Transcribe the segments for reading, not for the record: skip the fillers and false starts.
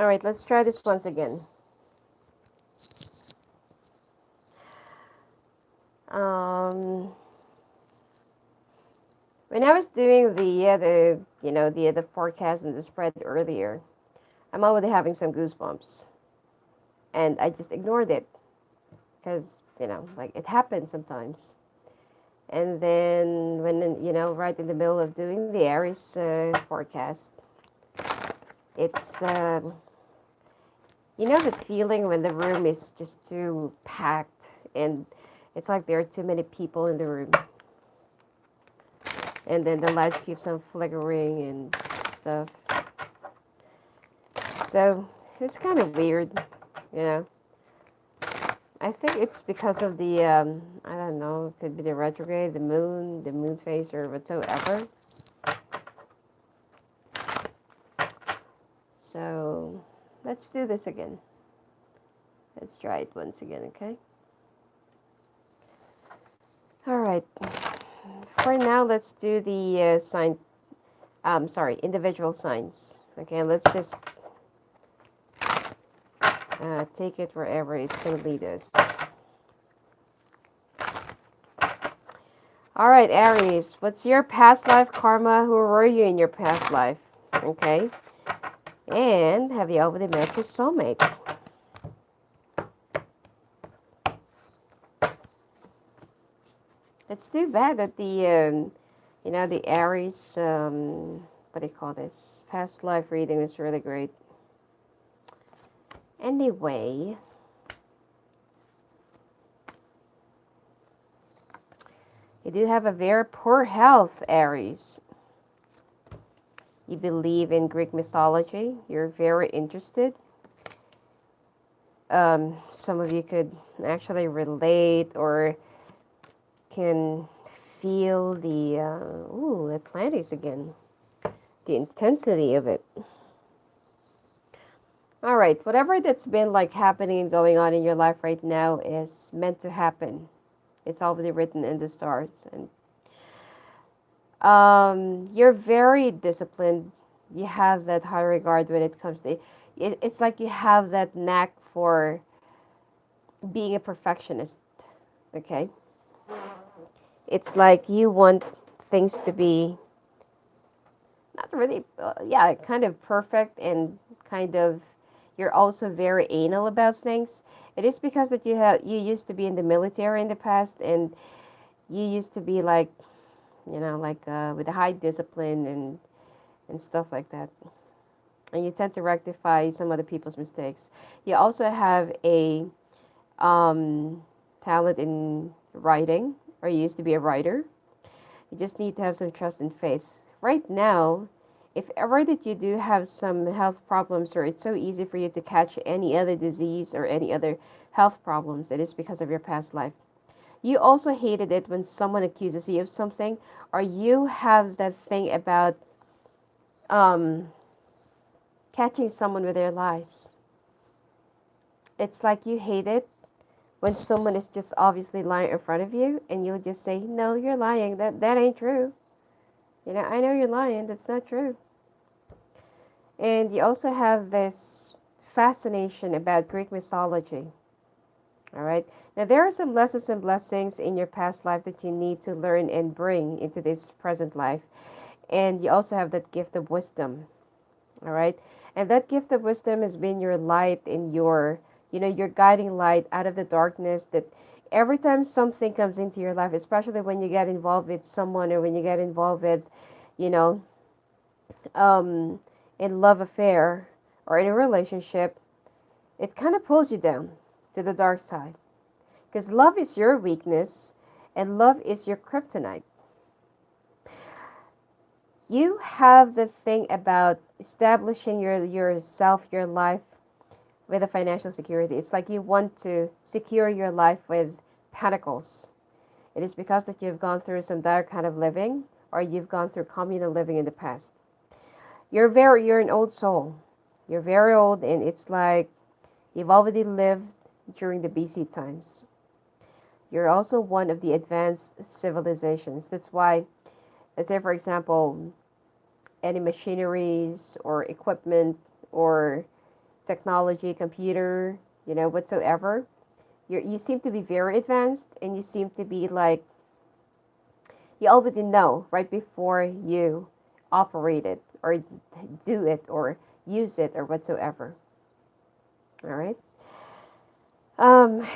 All right, let's try this once again. Um, when I was doing the forecast and the spread earlier, I'm already having some goosebumps, and I just ignored it because like it happens sometimes. And then when right in the middle of doing the Aries forecast, it's the feeling when the room is just too packed and it's like there are too many people in the room, and then the lights keeps on flickering and stuff. So it's kind of weird, you know. I think it's because of the I don't know, it could be the retrograde, the moon phase, or whatsoever. So let's do this again. Let's try it once again, okay? All right. For now, let's do the individual signs. Okay, let's just take it wherever it's going to lead us. All right, Aries, what's your past life karma? Who were you in your past life? Okay. And have you already met your soulmate? It's too bad that the Aries, what do you call this? Past life reading is really great. Anyway, you do have a very poor health, Aries. You believe in Greek mythology. You're very interested. Some of you could actually relate or can feel the Atlantis again. The intensity of it. All right, whatever that's been like happening and going on in your life right now is meant to happen. It's already written in the stars, and you're very disciplined. You have that high regard when it comes to it. It's like you have that knack for being a perfectionist. Okay, it's like you want things to be not really, yeah, kind of perfect, and kind of you're also very anal about things. It is because that you used to be in the military in the past, and you used to be like with a high discipline and stuff like that, and you tend to rectify some other people's mistakes. You also have a um, talent in writing, or you used to be a writer. You just need to have some trust and faith. Right now, if ever that you do have some health problems, or it's so easy for you to catch any other disease or any other health problems, it is because of your past life. You also hated it when someone accuses you of something, or you have that thing about um, catching someone with their lies. It's like you hate it when someone is just obviously lying in front of you, and you'll just say, "No, you're lying. That ain't true. I know you're lying. That's not true." And you also have this fascination about Greek mythology. All right. Now, there are some lessons and blessings in your past life that you need to learn and bring into this present life. And you also have that gift of wisdom. All right. And that gift of wisdom has been your light and your guiding light out of the darkness, that every time something comes into your life, especially when you get involved with someone, or when you get involved with, you know, um, in love affair or in a relationship, it kind of pulls you down to the dark side. Because love is your weakness and love is your kryptonite. You have the thing about establishing yourself, your life with a financial security. It's like you want to secure your life with pentacles. It is because that you've gone through some dire kind of living, or you've gone through communal living in the past. You're an old soul. You're very old, and it's like you've already lived during the BC times. You're also one of the advanced civilizations. That's why, let's say for example, any machineries or equipment, or technology, computer, whatsoever. You seem to be very advanced, and you seem to be like, you already know right before you operate it or do it or use it or whatsoever. All right. Um,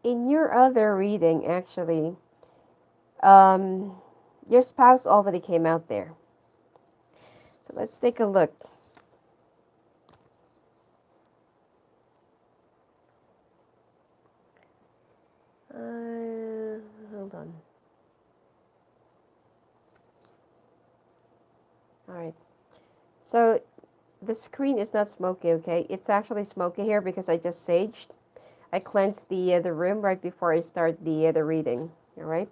in your other reading, actually, um, your spouse already came out there. So let's take a look. Hold on. All right. So the screen is not smoky, okay? It's actually smoky here because I just saged. I cleansed the room right before I start the reading. All right.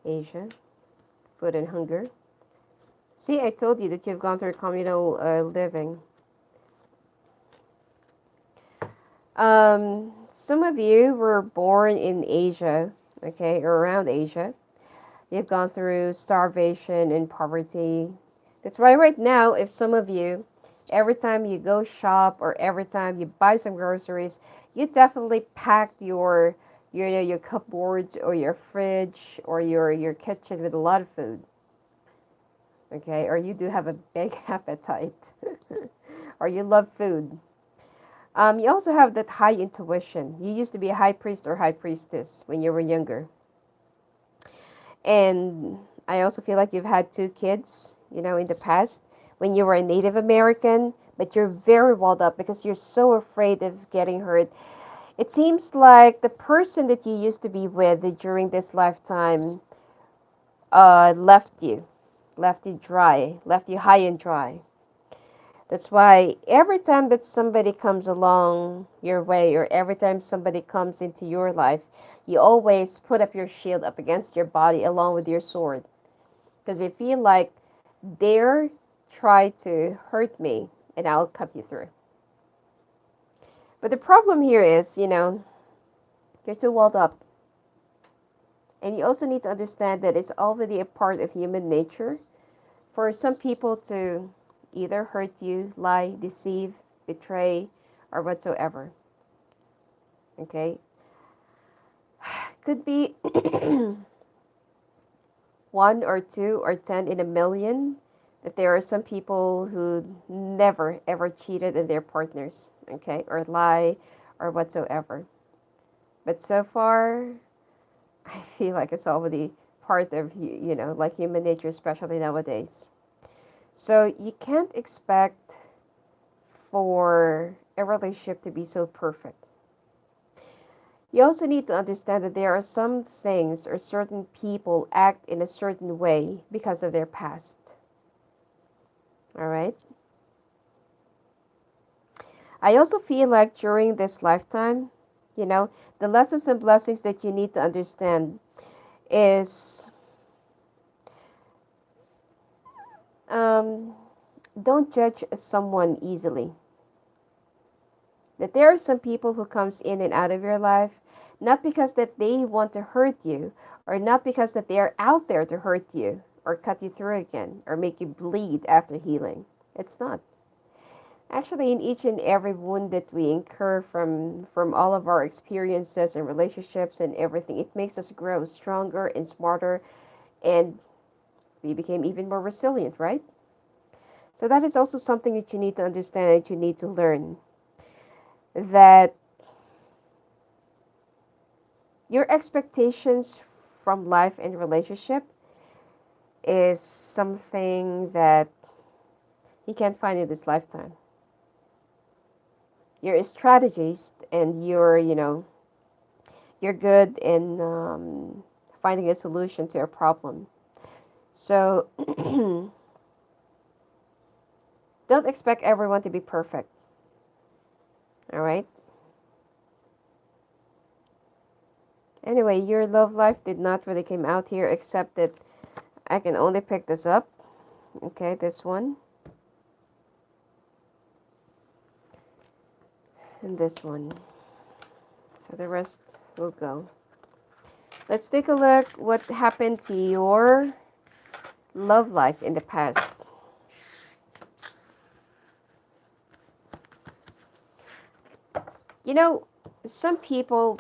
Asia, food and hunger. See, I told you that you've gone through communal living. Some of you were born in Asia, okay, or around Asia. You've gone through starvation and poverty. That's why right now, if some of you, every time you go shop or every time you buy some groceries, you definitely packed your cupboards or your fridge or your kitchen with a lot of food. Okay, or you do have a big appetite, or you love food. You also have that high intuition. You used to be a high priest or high priestess when you were younger. And I also feel like you've had two kids, in the past when you were a Native American, but you're very walled up because you're so afraid of getting hurt. It seems like the person that you used to be with during this lifetime left you dry, left you high and dry. That's why every time that somebody comes along your way or every time somebody comes into your life, you always put up your shield up against your body along with your sword. Because you feel like they're trying to hurt me and I'll cut you through. But the problem here is, you're too walled up. And you also need to understand that it's already a part of human nature for some people to either hurt you, lie, deceive, betray, or whatsoever. Okay? Could be one or two or 10 in a million that there are some people who never ever cheated in their partners, okay, or lie or whatsoever. But so far, I feel like it's already part of, like human nature, especially nowadays. So you can't expect for a relationship to be so perfect. You also need to understand that there are some things or certain people act in a certain way because of their past. All right? I also feel like during this lifetime, the lessons and blessings that you need to understand is don't judge someone easily. That there are some people who comes in and out of your life not because that they want to hurt you or not because that they are out there to hurt you or cut you through again or make you bleed after healing. It's not. Actually, in each and every wound that we incur from all of our experiences and relationships and everything, it makes us grow stronger and smarter, and we became even more resilient, right? So that is also something that you need to understand, that you need to learn, that your expectations from life and relationship is something that you can't find in this lifetime. You're a strategist and you're good in finding a solution to a problem. So don't expect everyone to be perfect. All right? Anyway, your love life did not really come out here except that I can only pick this up. Okay, this one. And this one. So the rest will go. Let's take a look what happened to your love life in the past. You know, some people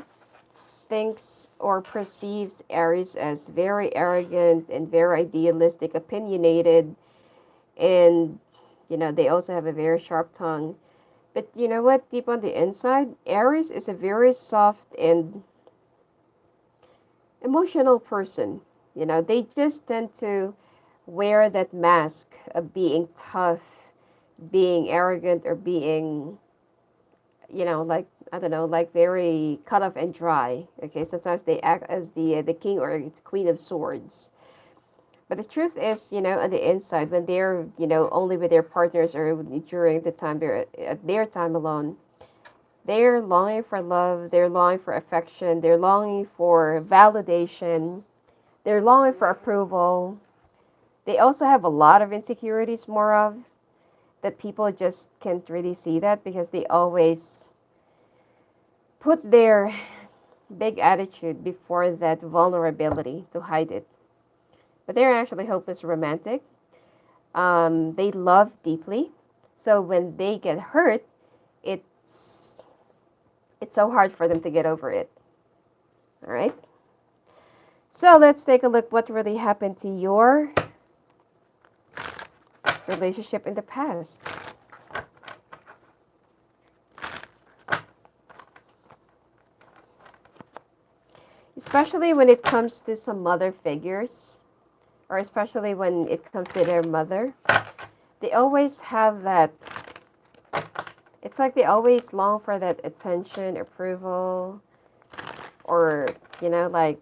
thinks or perceives Aries as very arrogant and very idealistic, opinionated, and they also have a very sharp tongue. But you know what? Deep on the inside, Aries is a very soft and emotional person. They just tend to wear that mask of being tough, being arrogant, or being, like, I don't know, like very cut off and dry. Okay, sometimes they act as the king or the queen of swords. But the truth is, on the inside, when they're, only with their partners or during the time they're at their time alone, they're longing for love, they're longing for affection, they're longing for validation, they're longing for approval. They also have a lot of insecurities, more of that people just can't really see that because they always put their big attitude before that vulnerability to hide it. But they're actually hopeless romantic. They love deeply. So when they get hurt, it's it's so hard for them to get over it. All right. So let's take a look what really happened to your relationship in the past. Especially when it comes to some mother figures, or especially when it comes to their mother, they always have that. It's like they always long for that attention, approval, or, like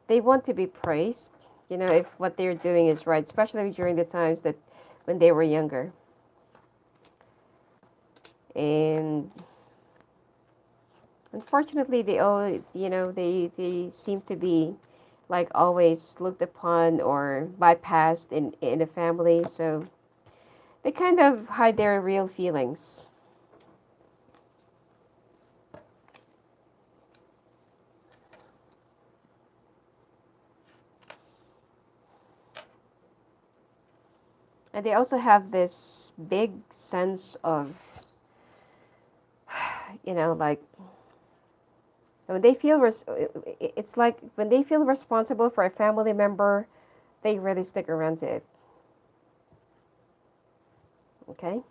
they want to be praised, if what they're doing is right, especially during the times that when they were younger. And unfortunately, they all, they seem to be like always looked upon or bypassed in the family, so they kind of hide their real feelings. And they also have this big sense of, like when they feel it's like when they feel responsible for a family member, they really stick around to it. Okay.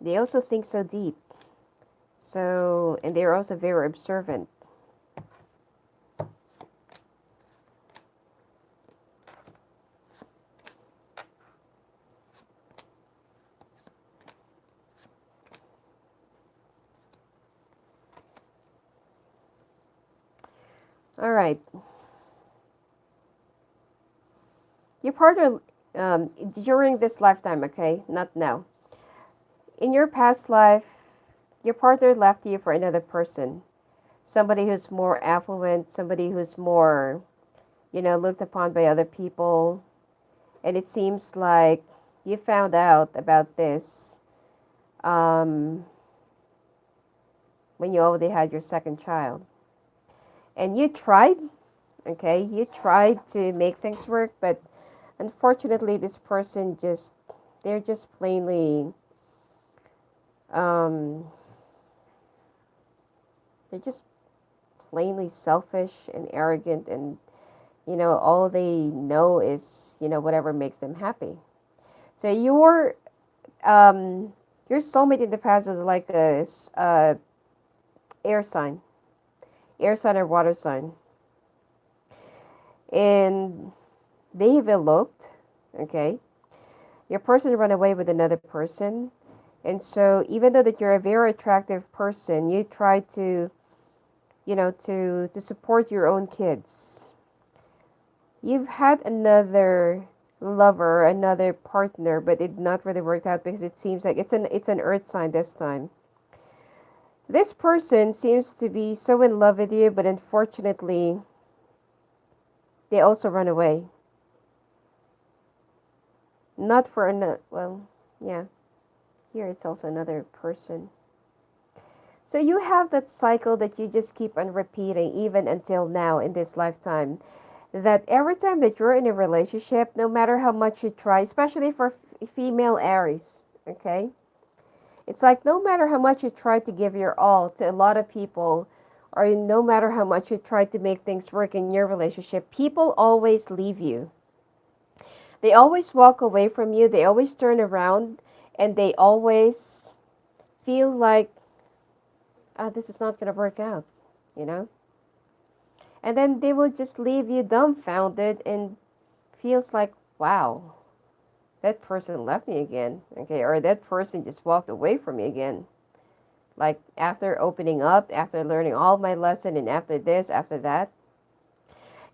They also think so deep. So, and they're also very observant. All right. Your partner, during this lifetime, okay, not now. In your past life, your partner left you for another person. Somebody who's more affluent, somebody who's more, looked upon by other people. And it seems like you found out about this um, when you already had your second child. And you tried, okay, you tried to make things work, but unfortunately, this person just, they're just plainly, um, they're just plainly selfish and arrogant, and, all they know is, whatever makes them happy. So um, your soulmate in the past was like a air sign, air sign or water sign. And they've eloped, okay? Your person ran away with another person. And so even though that you're a very attractive person, you try to, to support your own kids. You've had another lover, another partner, but it not really worked out because it seems like it's an earth sign this time. This person seems to be so in love with you, but unfortunately, they also run away. Not for another, well, yeah, here it's also another person. So you have that cycle that you just keep on repeating even until now in this lifetime. that every time that you're in a relationship, no matter how much you try, especially for female Aries, okay? It's like no matter how much you try to give your all to a lot of people, or no matter how much you try to make things work in your relationship, people always leave you. They always walk away from you, they always turn around, and they always feel like, this is not going to work out, you know? And then they will just leave you dumbfounded and feels like, wow, that person left me again, okay? Or that person just walked away from me again. Like after opening up, after learning all my lesson, and after this, after that.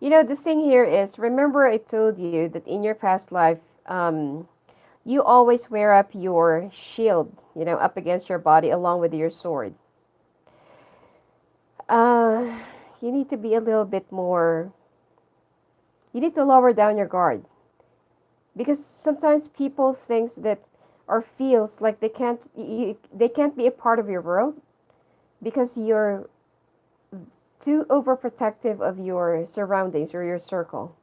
The thing here is, remember I told you that in your past life, you always wear up your shield, up against your body along with your sword. Uh, you need to be a little bit more, you need to lower down your guard. Because sometimes people thinks that or feels like they can't be a part of your world because you're too overprotective of your surroundings or your circle.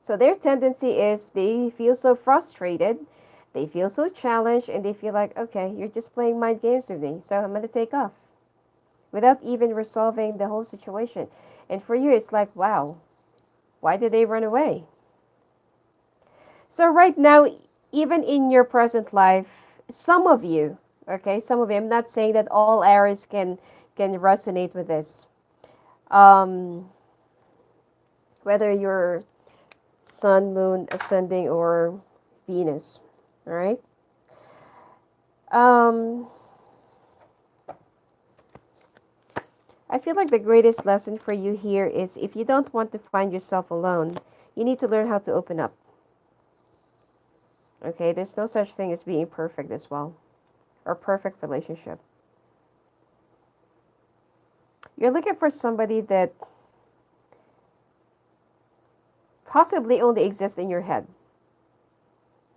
So their tendency is they feel so frustrated, they feel so challenged, and they feel like, okay, you're just playing mind games with me, so I'm going to take off without even resolving the whole situation. And for you, it's like, wow, why did they run away? So right now, even in your present life, some of you, okay, some of you, I'm not saying that all Aries can resonate with this. Um, Whether you're Sun, Moon, Ascending, or Venus, all right? Um, I feel like the greatest lesson for you here is if you don't want to find yourself alone, you need to learn how to open up. Okay, there's no such thing as being perfect as well, or perfect relationship. You're looking for somebody that possibly only exists in your head.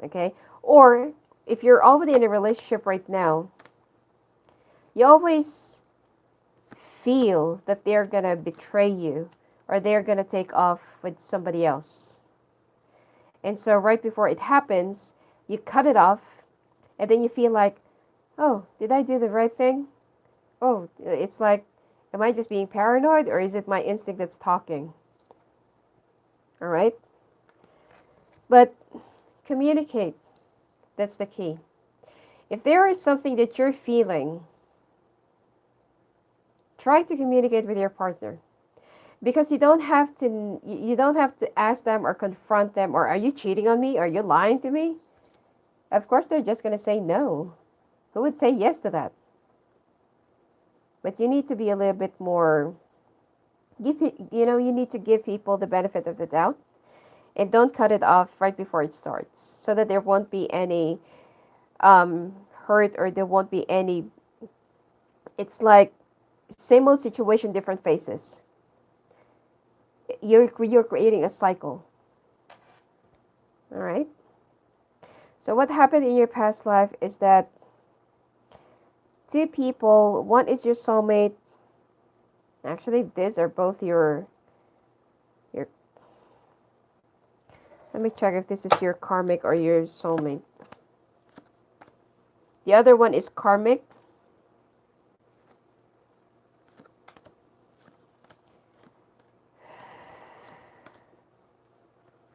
Okay? Or if you're already in a relationship right now, you always feel that they're gonna betray you or they're gonna take off with somebody else. And so right before it happens, you cut it off and then you feel like, oh, did I do the right thing? Oh, it's like, am I just being paranoid or is it my instinct that's talking? All right? But communicate. That's the key. If there is something that you're feeling, try to communicate with your partner. Because you don't have to ask them or confront them or are you cheating on me? Are you lying to me? Of course they're just going to say no. Who would say yes to that? But you need to be a little bit more you need to give people the benefit of the doubt and don't cut it off right before it starts so that there won't be any hurt or there won't be any. It's like same old situation, different faces. You're creating a cycle. All right. So what happened in your past life is that two people, one is your soulmate. Actually, these are both your. Let me check if this is your karmic or your soulmate. The other one is karmic.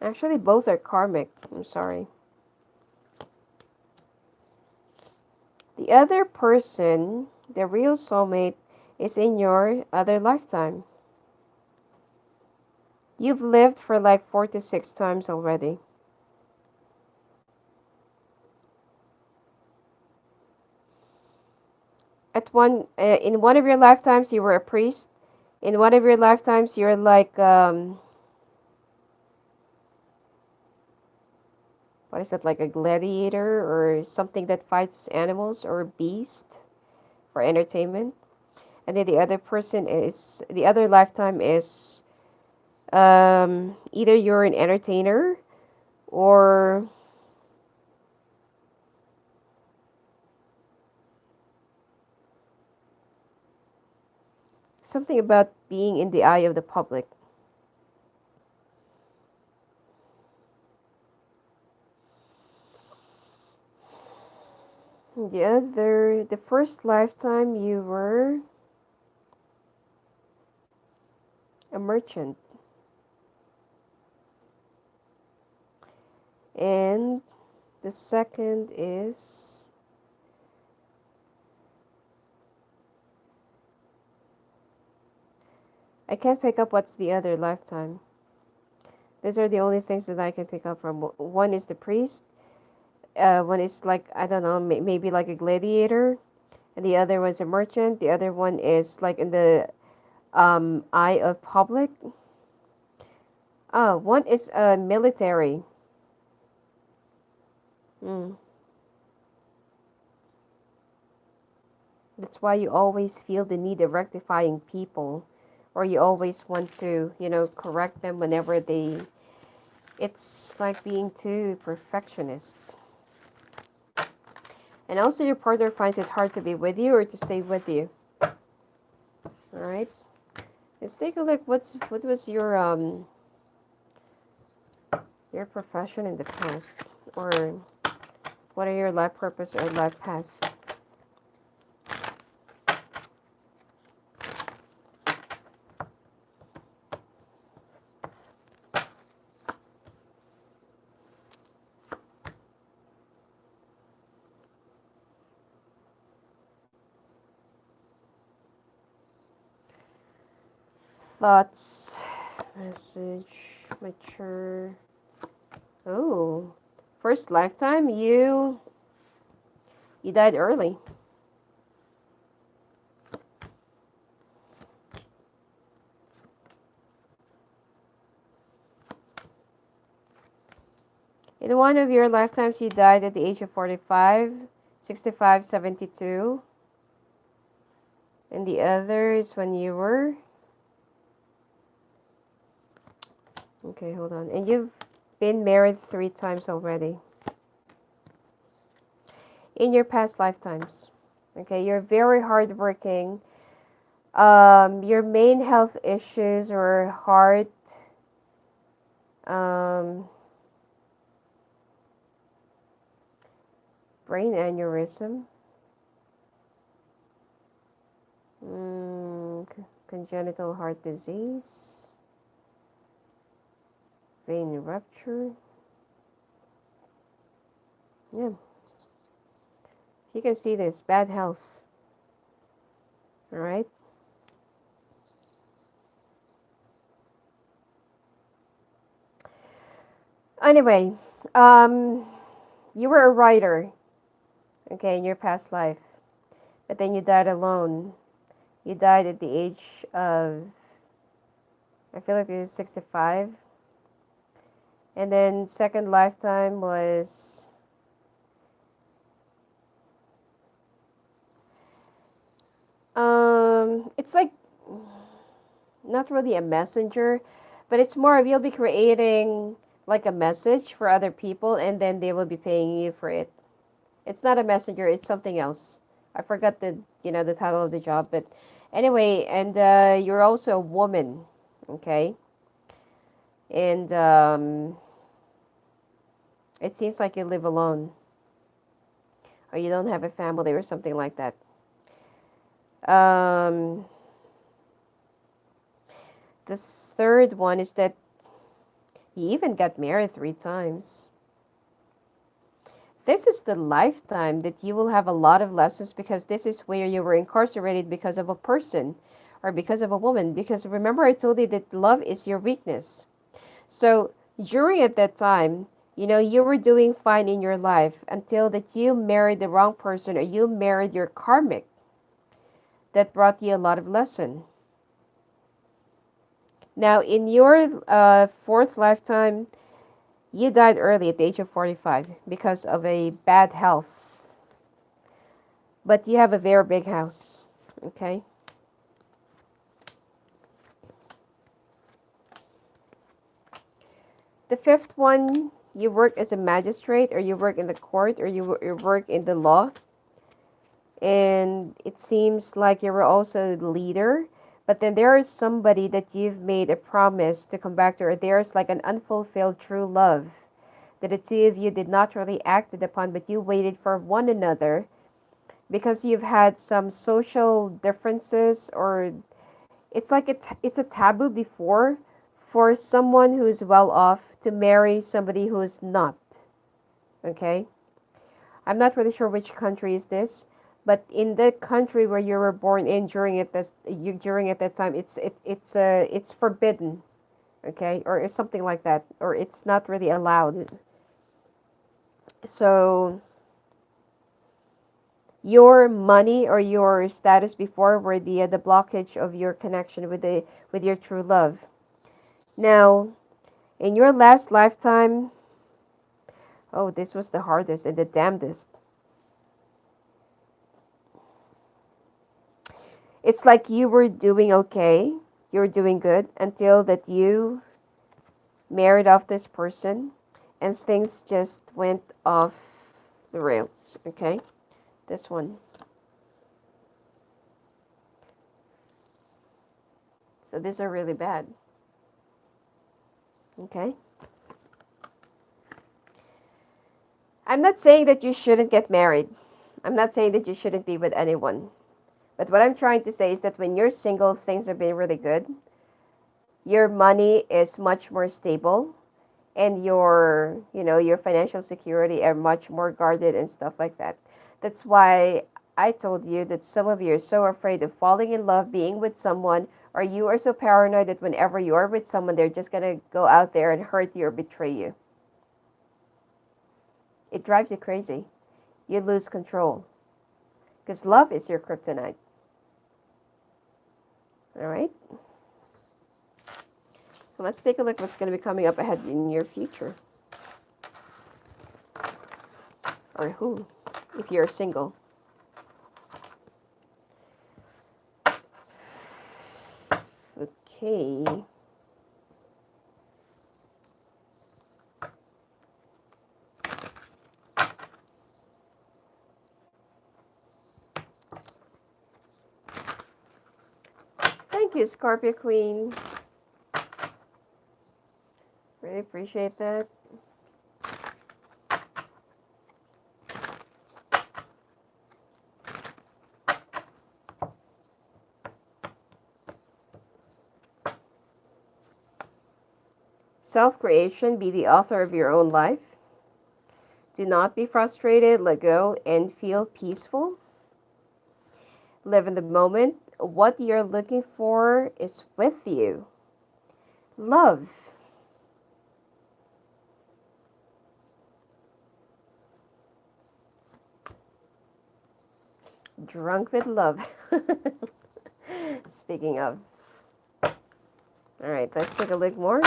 Actually, both are karmic. I'm sorry. The other person, the real soulmate, is in your other lifetime. You've lived for like 4 to 6 times already. In one of your lifetimes, you were a priest. In one of your lifetimes, you're like what is it, like a gladiator or something that fights animals or a beast for entertainment. And then the other lifetime is either you're an entertainer or something about being in the eye of the public. The first lifetime you were a merchant. And the second is, I can't pick up what's the other lifetime. These are the only things that I can pick up from. One is the priest. One is like, I don't know, maybe like a gladiator. And the other was a merchant. The other one is like in the eye of public. Oh, one is military. Mm. That's why you always feel the need of rectifying people, or you always want to, correct them whenever they. It's like being too perfectionist. And also, your partner finds it hard to be with you or to stay with you. All right. Let's take a look. What was your profession in the past, or what are your life purpose or life path? Thoughts, message, mature. Oh, first lifetime, you died early. In one of your lifetimes, you died at the age of 45, 65, 72. And the other is when you were. Okay, hold on. And you've been married 3 times already in your past lifetimes. Okay, you're very hardworking. Your main health issues were heart, um, brain aneurysm, congenital heart disease, vein rupture. Yeah, you can see this bad health. All right. Anyway, um, you were a writer, okay, in your past life, but then you died alone. You died at the age of, I feel like it was 65. And then second lifetime was, it's like not really a messenger, but it's more of you'll be creating like a message for other people and then they will be paying you for it. It's not a messenger, it's something else. I forgot the title of the job, but anyway, and you're also a woman, okay? And it seems like you live alone or you don't have a family or something like that. Um, the third one is that you even got married 3 times. This is the lifetime that you will have a lot of lessons because this is where you were incarcerated because of a person or because of a woman. Because remember, I told you that love is your weakness. So during at that time, you were doing fine in your life until that you married the wrong person or you married your karmic that brought you a lot of lesson. Now, in your fourth lifetime, you died early at the age of 45 because of a bad health. But you have a very big house, okay? The fifth one, you work as a magistrate or you work in the court or you work in the law. And it seems like you were also the leader. But then there is somebody that you've made a promise to come back to, or there's like an unfulfilled true love that the two of you did not really act upon, but you waited for one another because you've had some social differences, or it's like it's a taboo before for someone who's well off to marry somebody who's not. Okay? I'm not really sure which country is this, but in the country where you were born in during at that time, it's forbidden, okay, or something like that, or it's not really allowed. So your money or your status before were the blockage of your connection with your true love. Now, in your last lifetime, oh, this was the hardest and the damnedest. It's like you were doing okay, you were doing good until that you married off this person and things just went off the rails, okay? This one. So these are really bad, okay? I'm not saying that you shouldn't get married. I'm not saying that you shouldn't be with anyone. But what I'm trying to say is that when you're single, things have been really good. Your money is much more stable, and your financial security are much more guarded and stuff like that. That's why I told you that some of you are so afraid of falling in love, being with someone, or you are so paranoid that whenever you are with someone, they're just gonna go out there and hurt you or betray you. It drives you crazy. You lose control because love is your kryptonite. All right. So let's take a look what's going to be coming up ahead in your future. Or who, if you're single. Okay. Thank you, Scorpio Queen. Really appreciate that. Self-creation, be the author of your own life. Do not be frustrated, let go, and feel peaceful. Live in the moment. What you're looking for is with you. Love. Drunk with love. Speaking of. All right, let's take a look more.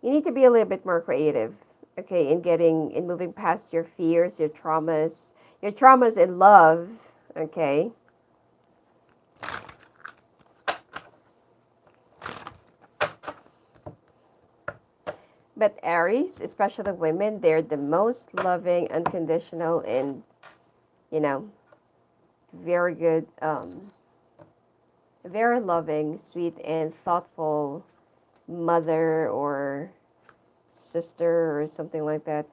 You need to be a little bit more creative, okay, in moving past your fears, your traumas in love, okay. But Aries, especially women, they're the most loving, unconditional, and you know, very good, very loving, sweet, and thoughtful mother or sister or something like that.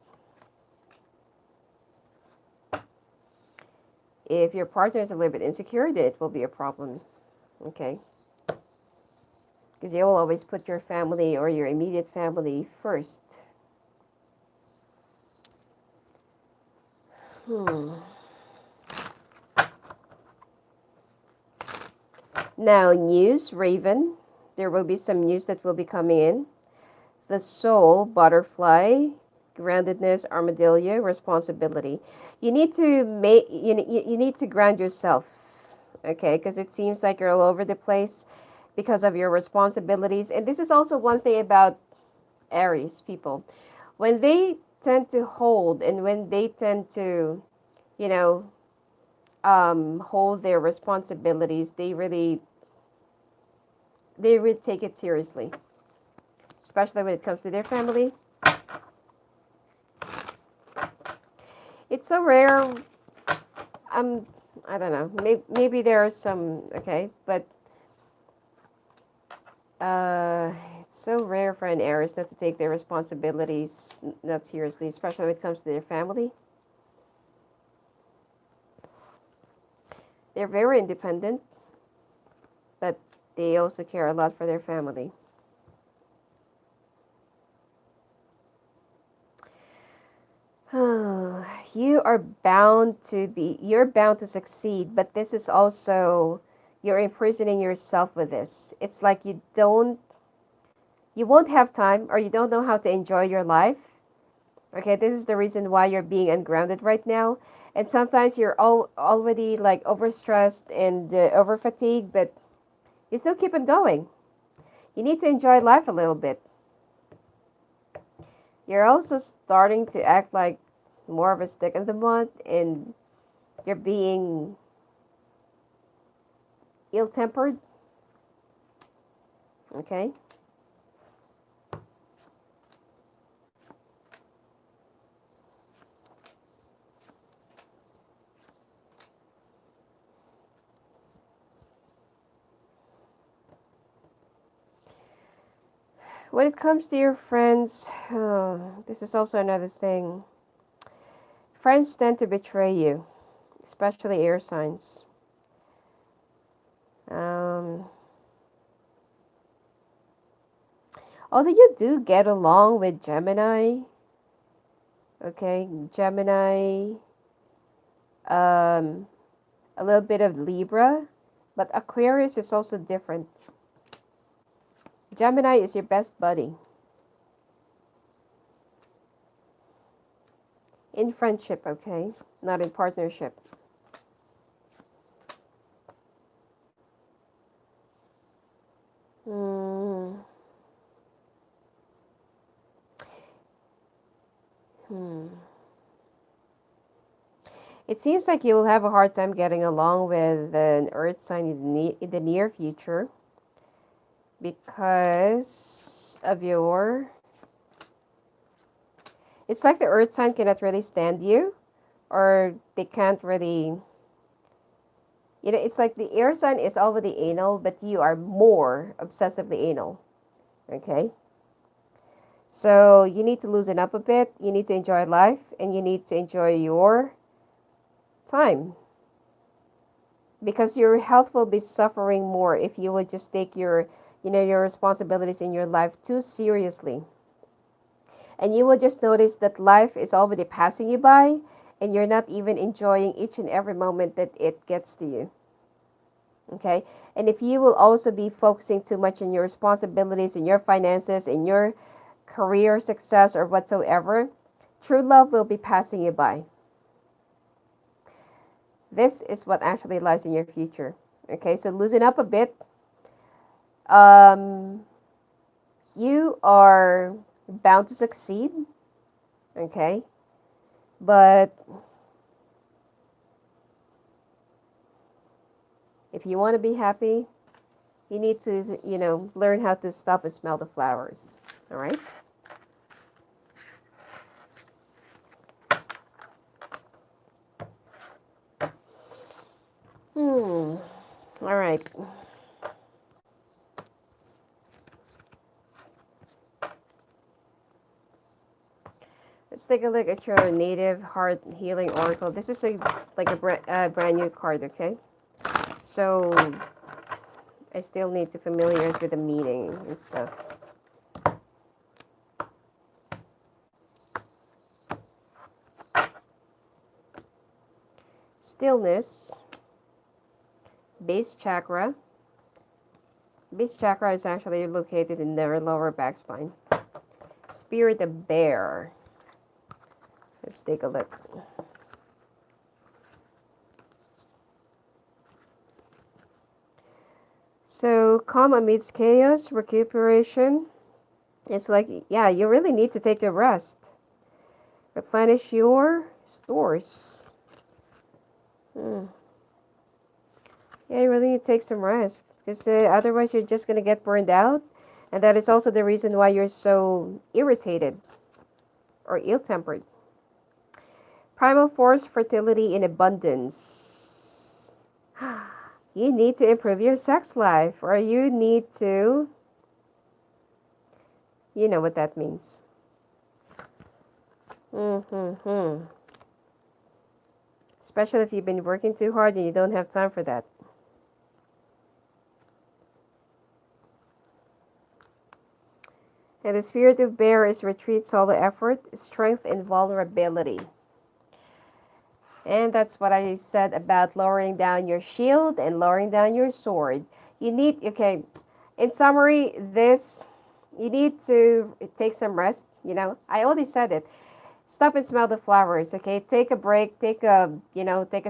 If your partner is a little bit insecure, then it will be a problem, okay? Because you will always put your family or your immediate family first. Now, news, Raven. There will be some news that will be coming in. The soul, butterfly, groundedness, armadillo, responsibility. You need to you need to ground yourself, okay? Because it seems like you're all over the place because of your responsibilities. And this is also one thing about Aries people. When they tend to hold and when they tend to, you know, hold their responsibilities, they really take it seriously, especially when it comes to their family. It's so rare. Um, I don't know. Maybe there are some, okay, but it's so rare for an Aries not to take their responsibilities not seriously, especially when it comes to their family. They're very independent, but they also care a lot for their family. You're bound to succeed, but this is also, you're imprisoning yourself with this. It's like you won't have time, or you don't know how to enjoy your life. Okay, this is the reason why you're being ungrounded right now. And sometimes you're already like overstressed and over fatigued, but you still keep on going. You need to enjoy life a little bit. You're also starting to act like more of a stick in the mud, and you're being ill-tempered. Okay. When it comes to your friends, this is also another thing. Friends tend to betray you, especially air signs. Um, Although you do get along with Gemini, okay, Gemini, um, a little bit of Libra, but Aquarius is also different. Gemini is your best buddy in friendship, okay, not in partnership. Hmm. Hmm. It seems like you will have a hard time getting along with an earth sign in the near future because of your. It's like the earth sign cannot really stand you, or they can't really. It's like the air sign is already anal, but you are more obsessively anal. Okay? So you need to loosen up a bit. You need to enjoy life, and you need to enjoy your time, because your health will be suffering more if you would just take your responsibilities in your life too seriously. And you will just notice that life is already passing you by, and you're not even enjoying each and every moment that it gets to you. Okay? And if you will also be focusing too much on your responsibilities and your finances and your career success or whatsoever, true love will be passing you by. This is what actually lies in your future. Okay, so loosen up a bit. Um, you are bound to succeed. Okay, but if you want to be happy, you need to, learn how to stop and smell the flowers. All right. All right. Let's take a look at your native heart healing oracle. This is like a brand new card, okay? So I still need to familiarize with the meaning and stuff. Stillness, base chakra. Base chakra is actually located in their lower back spine. Spirit of bear. Let's take a look. So, calm amidst chaos, recuperation. It's like, yeah, you really need to take a rest. Replenish your stores. Hmm. Yeah, you really need to take some rest. Because otherwise, you're just going to get burned out. And that is also the reason why you're so irritated or ill-tempered. Primal force, fertility, in abundance. You need to improve your sex life, or you need to You know what that means. Mm-hmm. Especially if you've been working too hard and you don't have time for that. And the spirit of bear is retreat, solo effort, strength, and vulnerability. And that's what I said about lowering down your shield and lowering down your sword. You need, okay, in summary, this, you need to take some rest. I already said it. Stop and smell the flowers, okay? Take a break, take a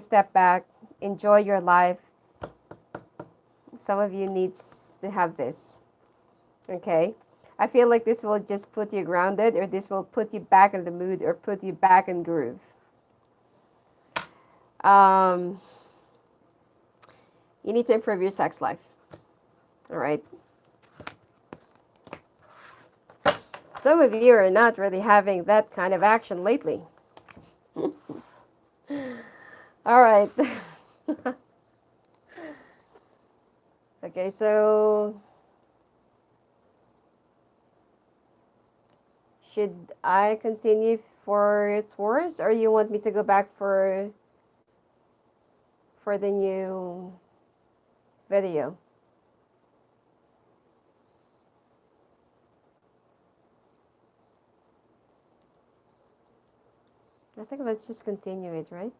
step back, enjoy your life. Some of you needs to have this, okay? I feel like this will just put you grounded, or this will put you back in the mood, or put you back in groove. You need to improve your sex life. All right. Some of you are not really having that kind of action lately. All right. Okay, so should I continue for Taurus, or you want me to go back for the new video? I think let's just continue it, right?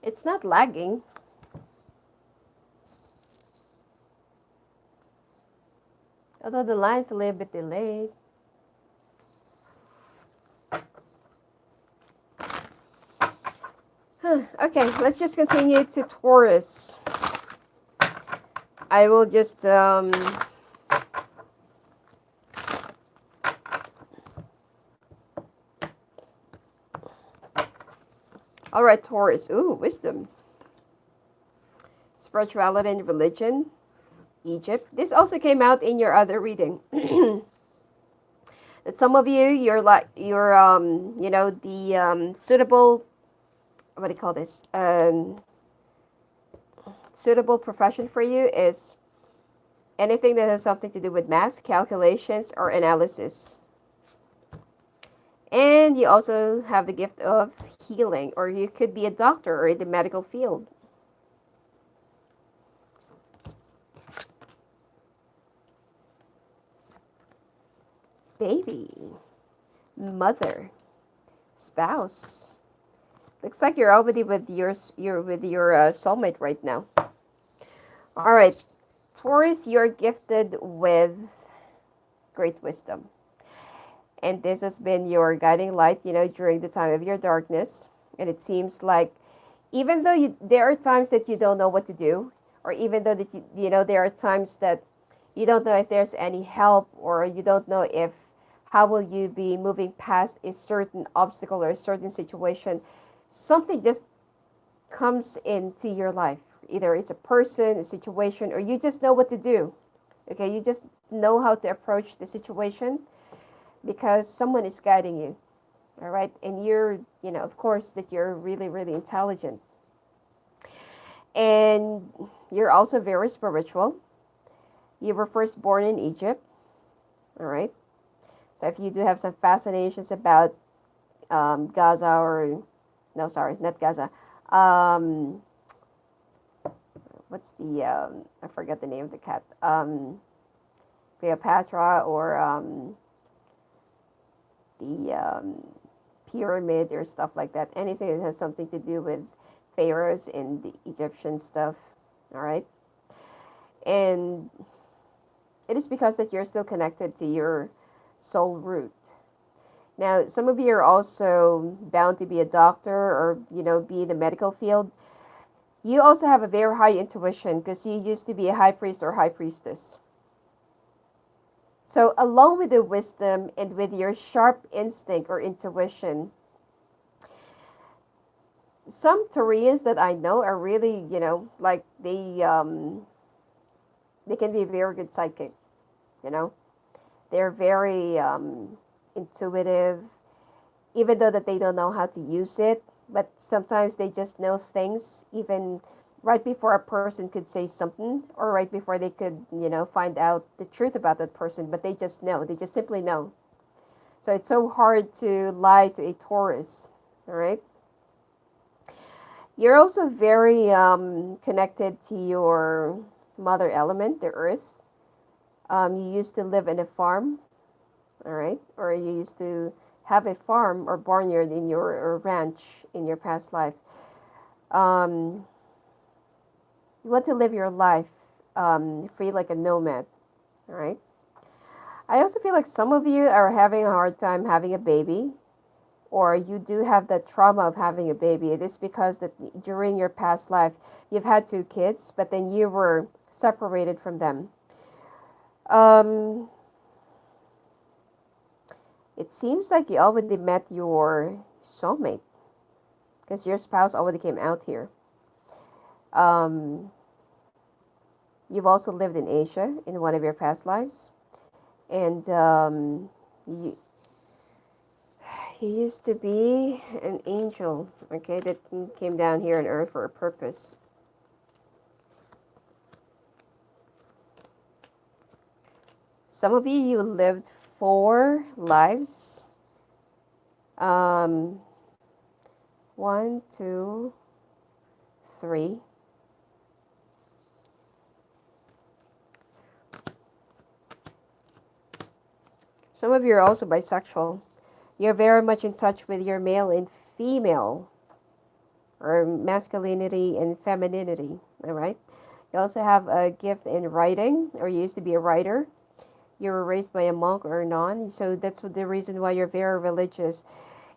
It's not lagging. Although the line's a little bit delayed. Okay, let's just continue to Taurus. I will just all right, Taurus. Ooh, wisdom. Spirituality and religion. Egypt. This also came out in your other reading. That some of you're the suitable, what do you call this? Suitable profession for you is anything that has something to do with math, calculations, or analysis. And you also have the gift of healing, or you could be a doctor or in the medical field. Baby, mother, spouse. Looks like you're already with your soulmate right now. All right, Taurus, you're gifted with great wisdom, and this has been your guiding light, during the time of your darkness. And it seems like even though there are times that you don't know what to do, or even though that there are times that you don't know if there's any help, or you don't know if how will you be moving past a certain obstacle or a certain situation, something just comes into your life. Either it's a person, a situation, or you just know what to do. Okay, you just know how to approach the situation because someone is guiding you. All right, and you're, of course, that you're really, really intelligent. And you're also very spiritual. You were first born in Egypt. All right. So if you do have some fascinations about Gaza, or no, sorry, not Gaza. What's the I forget the name of the cat. Cleopatra, or the pyramid, or stuff like that. Anything that has something to do with pharaohs and the Egyptian stuff. All right. And it is because that you're still connected to your soul root. Now, some of you are also bound to be a doctor, or, be in the medical field. You also have a very high intuition because you used to be a high priest or high priestess. So along with the wisdom and with your sharp instinct or intuition, some Taurians that I know are really, like they can be a very good psychic, They're very intuitive. even though that they don't know how to use it, but sometimes they just know things even right before a person could say something, or right before they could, find out the truth about that person, but they just know. They just simply know. So it's so hard to lie to a Taurus, all right? You're also very connected to your mother element, the earth. You used to live in a farm, all right? Or you used to have a farm or barnyard in your or ranch in your past life. Um, you want to live your life free like a nomad, all right? I also feel like some of you are having a hard time having a baby, or you do have the trauma of having a baby. It is because that during your past life you've had two kids, but then you were separated from them. Um, it seems like you already met your soulmate because your spouse already came out here. Um, you've also lived in Asia in one of your past lives, and you, he used to be an angel, okay, that came down here on earth for a purpose. Some of you lived 4 lives. Um, 1, 2, 3. Some of you are also bisexual. You're very much in touch with your male and female, or masculinity and femininity, all right? You also have a gift in writing, or you used to be a writer. You were raised by a monk or a nun, so that's the reason why you're very religious.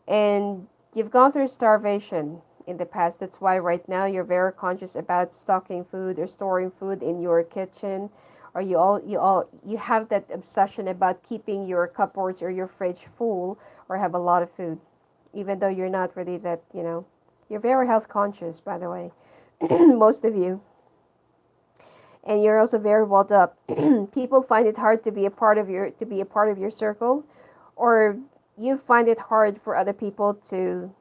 And you've gone through starvation in the past. That's why right now you're very conscious about stocking food or storing food in your kitchen, or you have that obsession about keeping your cupboards or your fridge full, or have a lot of food, even though you're not really that, you're very health conscious, by the way, most of you. And you're also very walled up. People find it hard to be a part of your circle, or you find it hard for other people to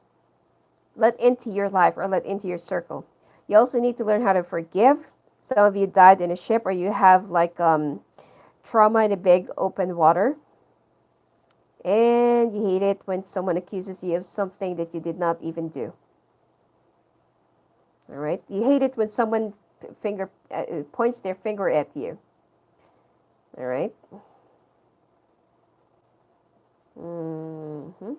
let into your life or let into your circle. You also need to learn how to forgive. Some of you died in a ship, or you have like trauma in a big open water, and you hate it when someone accuses you of something that you did not even do. All right, you hate it when someone finger points their finger at you. All right. Mm-hmm.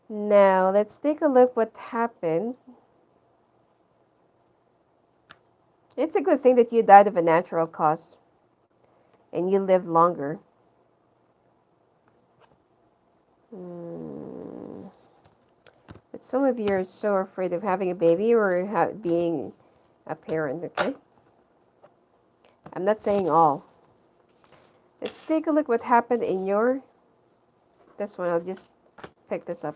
Now let's take a look what happened. It's a good thing that you died of a natural cause and you lived longer. Mm. But some of you are so afraid of having a baby or being a parent, okay? I'm not saying all. Let's take a look what happened in your... This one, I'll just pick this up.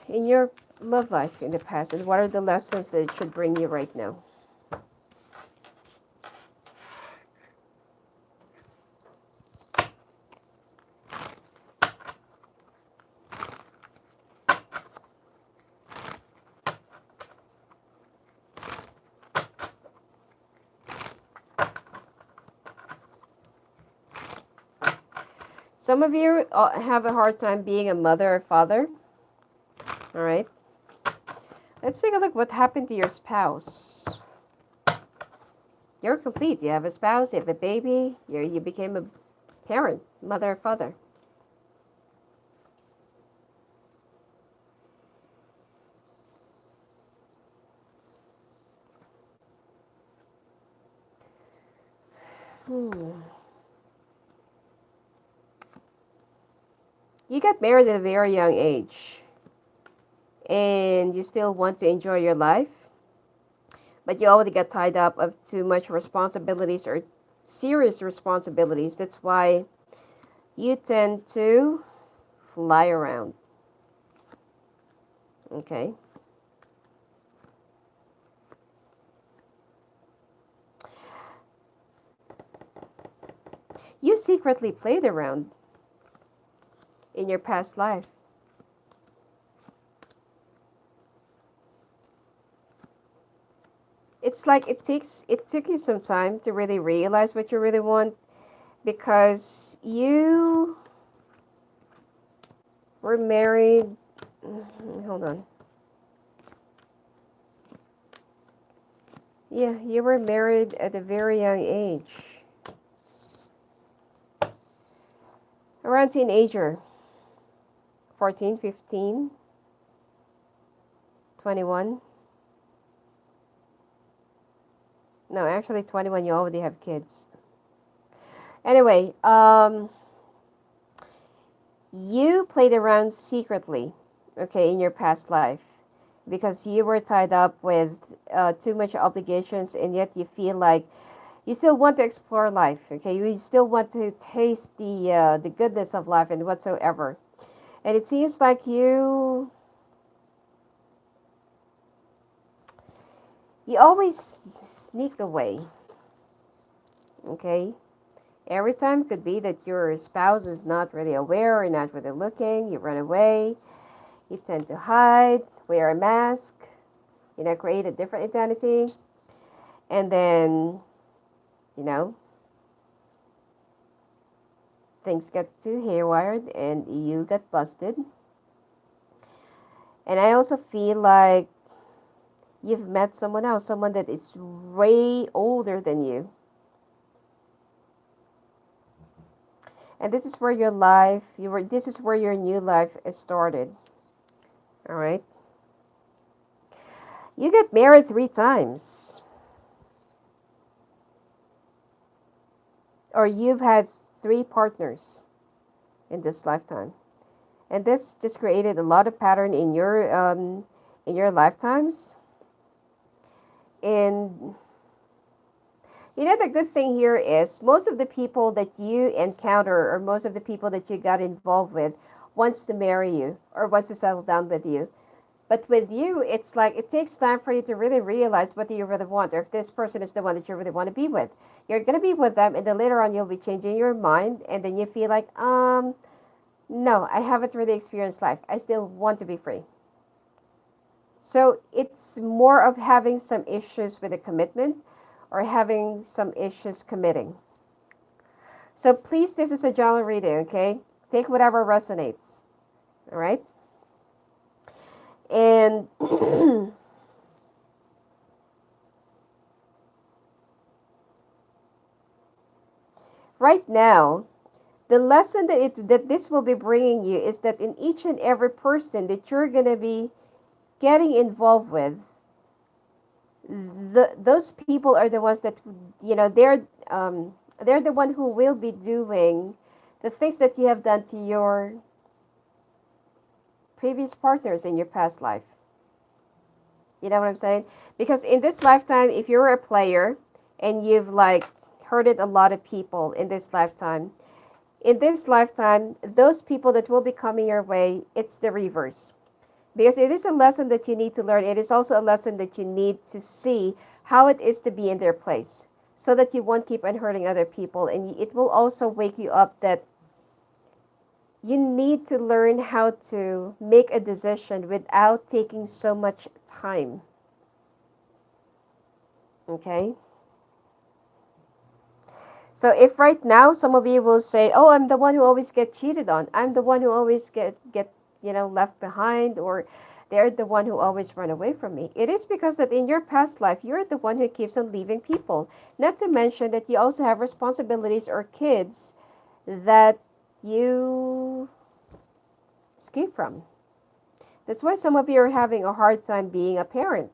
In your love life in the past, and what are the lessons that it should bring you right now? Some of you have a hard time being a mother or father. All right. Let's take a look what happened to your spouse. You're complete. You have a spouse, you have a baby, you became a parent, mother or father. Hmm. You got married at a very young age, and you still want to enjoy your life, but you already got tied up of too much responsibilities or serious responsibilities. That's why you tend to fly around. Okay. You secretly played around. in your past life. It's like it took you some time to really realize what you really want, because you were married. Hold on. Yeah, you were married at a very young age. Around teenager. 14, 15, 21. No, actually 21, you already have kids. Anyway, you played around secretly, okay, in your past life, because you were tied up with too much obligations, and yet you feel like you still want to explore life, okay? You still want to taste the goodness of life and whatsoever. And it seems like you always sneak away, okay? Every time could be that your spouse is not really aware or not really looking. You run away. You tend to hide, wear a mask, create a different identity. And then, you know, things get too haywired and you get busted. And I also feel like you've met someone else, someone that is way older than you. And this is where your life, this is where your new life is started. All right. You get married 3 times. Or you've had 3 partners in this lifetime. And this just created a lot of pattern in your lifetimes. And the good thing here is most of the people that you encounter, or most of the people that you got involved with, wants to marry you or wants to settle down with you. But with you, it's like it takes time for you to really realize what do you really want, or if this person is the one that you really want to be with. You're going to be with them, and then later on you'll be changing your mind, and then you feel like, no, I haven't really experienced life. I still want to be free. So it's more of having some issues with a commitment or having some issues committing. So please, this is a general reading, okay? Take whatever resonates, all right? And right now, the lesson that this will be bringing you is that in each and every person that you're going to be getting involved with, those people are the ones that they're the one who will be doing the things that you have done to your previous partners in your past life. You know what I'm saying? Because in this lifetime, if you're a player and you've like hurted a lot of people in this lifetime, those people that will be coming your way, it's the reverse. Because it is a lesson that you need to learn. It is also a lesson that you need to see how it is to be in their place so that you won't keep on hurting other people. And it will also wake you up that you need to learn how to make a decision without taking so much time. Okay? So if right now some of you will say, "Oh, I'm the one who always get cheated on. I'm the one who always get left behind, or they're the one who always run away from me." It is because that in your past life, you're the one who keeps on leaving people. Not to mention that you also have responsibilities or kids that you escape from. That's why some of you are having a hard time being a parent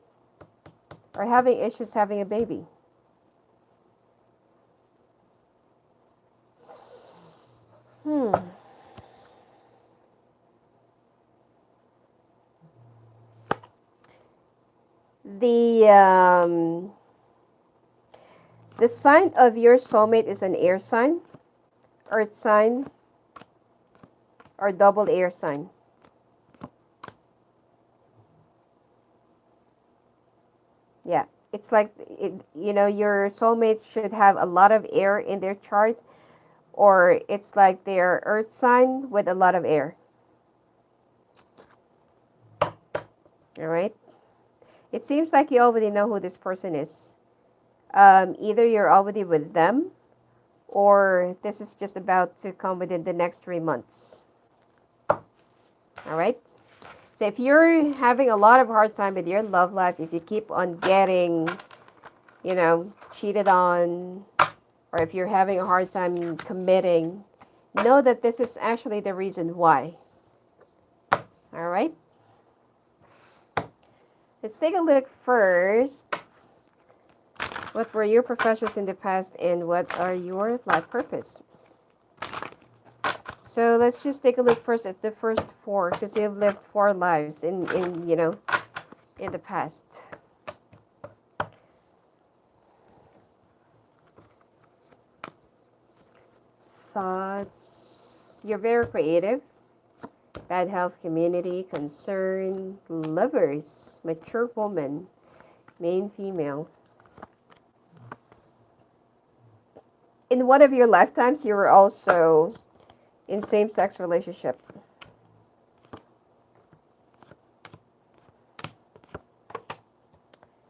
or having issues having a baby. Hmm. The the sign of your soulmate is an air sign, earth sign, or double air sign. Yeah, it's like your soulmate should have a lot of air in their chart, or it's like they're earth sign with a lot of air. All right. It seems like you already know who this person is. Either you're already with them, or this is just about to come within the next 3 months. All right. So if you're having a lot of hard time with your love life, if you keep on getting, cheated on, or if you're having a hard time committing, know that this is actually the reason why. All right. Let's take a look first. What were your professions in the past and what are your life purpose? So let's just take a look first at the first four, because you've lived 4 lives in the past. Thoughts. You're very creative. Bad health, community, concern, lovers, mature woman, main female. In one of your lifetimes, you were also in same-sex relationship.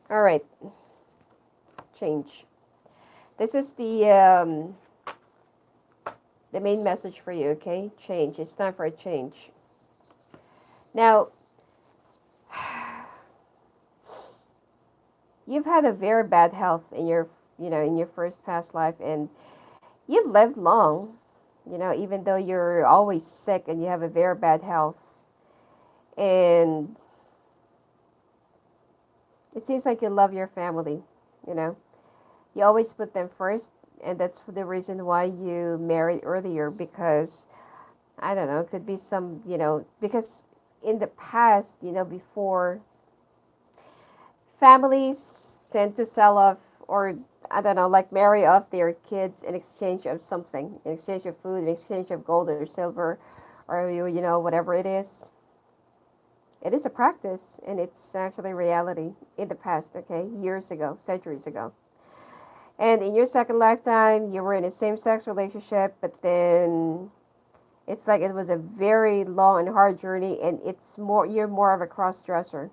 All right. Change. This is the main message for you, okay? Change. It's time for a change. Now, you've had a very bad health in your first past life, and you've lived long, even though you're always sick and you have a very bad health. And it seems like you love your family, you know. You always put them first, and that's the reason why you married earlier, because I don't know, it could be some, because in the past, before, families tend to sell off, or I don't know, like marry off their kids in exchange of something, in exchange of food, in exchange of gold or silver, or whatever it is. It is a practice, and it's actually reality in the past, okay, years ago, centuries ago. And in your second lifetime, you were in a same-sex relationship, but then it's like it was a very long and hard journey, and you're more of a cross-dresser.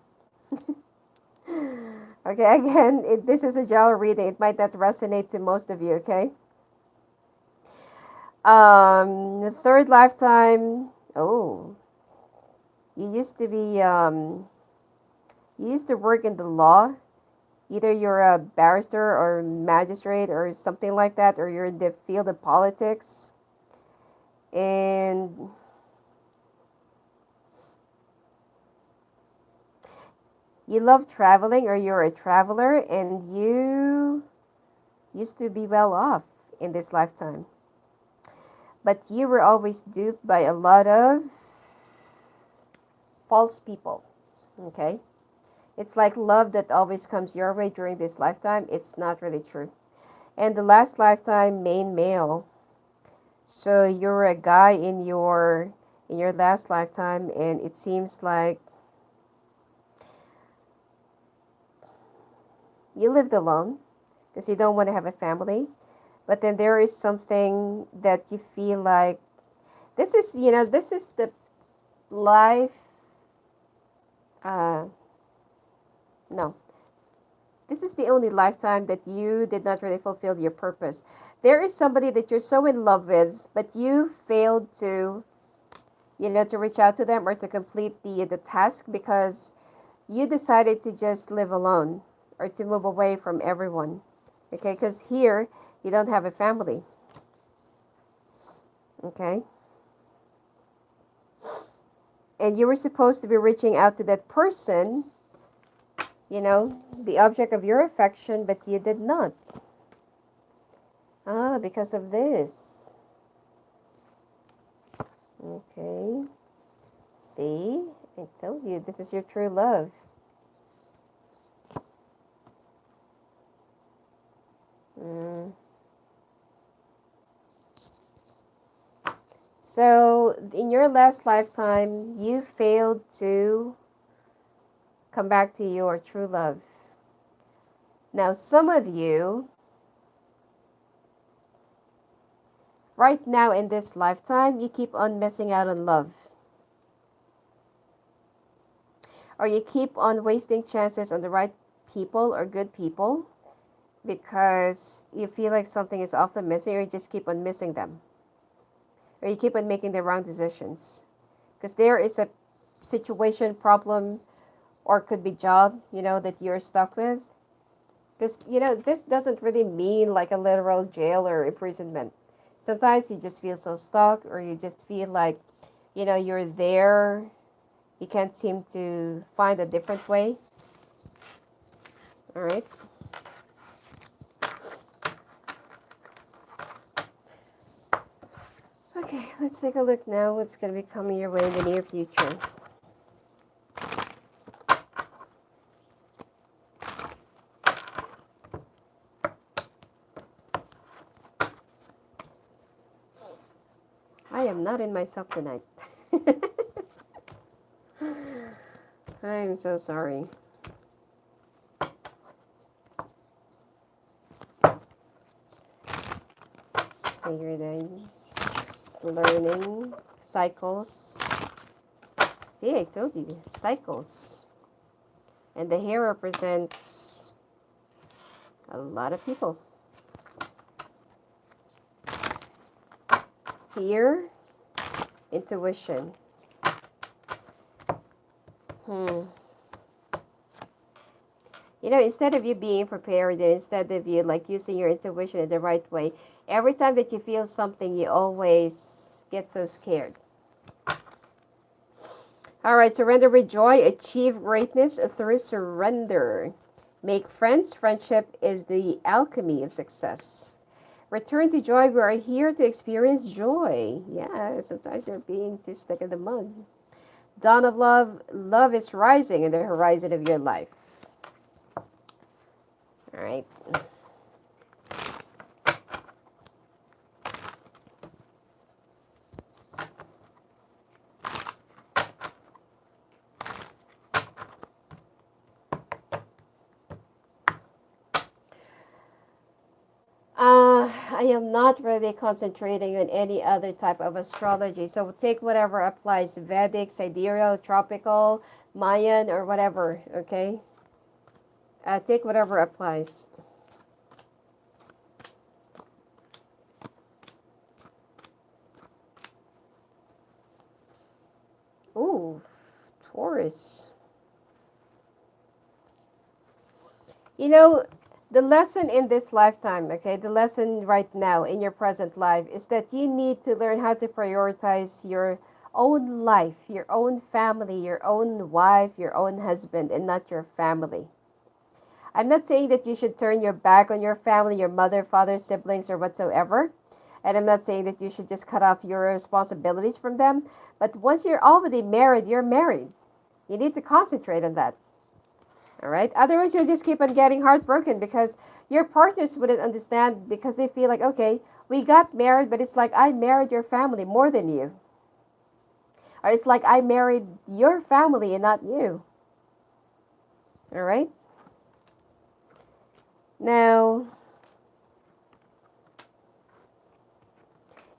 Okay, again, this is a general reading. It might not resonate to most of you, okay? The third lifetime, oh, you used to be, you used to work in the law. Either you're a barrister or magistrate or something like that, or you're in the field of politics. And you love traveling, or you're a traveler, and you used to be well off in this lifetime. But you were always duped by a lot of false people. Okay? It's like love that always comes your way during this lifetime. It's not really true. And the last lifetime, main male. So you're a guy in your last lifetime, and it seems like you lived alone because you don't want to have a family. But then there is something that you feel like this is the life. Uh, no, this is the only lifetime that you did not really fulfill your purpose. There is somebody that you're so in love with, but you failed to reach out to them or to complete the task because you decided to just live alone or to move away from everyone. Okay, because here you don't have a family. Okay, and you were supposed to be reaching out to that person, the object of your affection, but you did not. Because of this. Okay. See? I told you, this is your true love. Mm. So, in your last lifetime, you failed to come back to your true love. Now, some of you right now in this lifetime, you keep on missing out on love. Or you keep on wasting chances on the right people or good people because you feel like something is often missing, or you just keep on missing them. Or you keep on making the wrong decisions. Because there is a situation, problem, or could be job, that you're stuck with. Because, this doesn't really mean like a literal jail or imprisonment. Sometimes you just feel so stuck, or you just feel like, you're there. You can't seem to find a different way. All right. Okay, let's take a look now what's going to be coming your way in the near future. I am not in myself tonight. I'm so sorry. So here days, learning, cycles. See, I told you, cycles. And the hair represents a lot of people. Fear, intuition. Instead of you being prepared, and instead of you like using your intuition in the right way, every time that you feel something, you always get so scared. All right, surrender with joy, achieve greatness through surrender. Make friends, friendship is the alchemy of success. Return to joy, we are here to experience joy. Yeah, sometimes you're being too stuck in the mud. Dawn of love, love is rising in the horizon of your life. All right. I am not really concentrating on any other type of astrology. So take whatever applies, Vedic, sidereal, tropical, Mayan, or whatever, okay? Take whatever applies. Ooh, Taurus. The lesson in this lifetime, okay, the lesson right now in your present life is that you need to learn how to prioritize your own life, your own family, your own wife, your own husband, and not your family. I'm not saying that you should turn your back on your family, your mother, father, siblings, or whatsoever. And I'm not saying that you should just cut off your responsibilities from them. But once you're already married, you're married. You need to concentrate on that. All right. Otherwise, you'll just keep on getting heartbroken because your partners wouldn't understand because they feel like, okay, we got married, but it's like I married your family more than you. Or it's like I married your family and not you. All right. Now,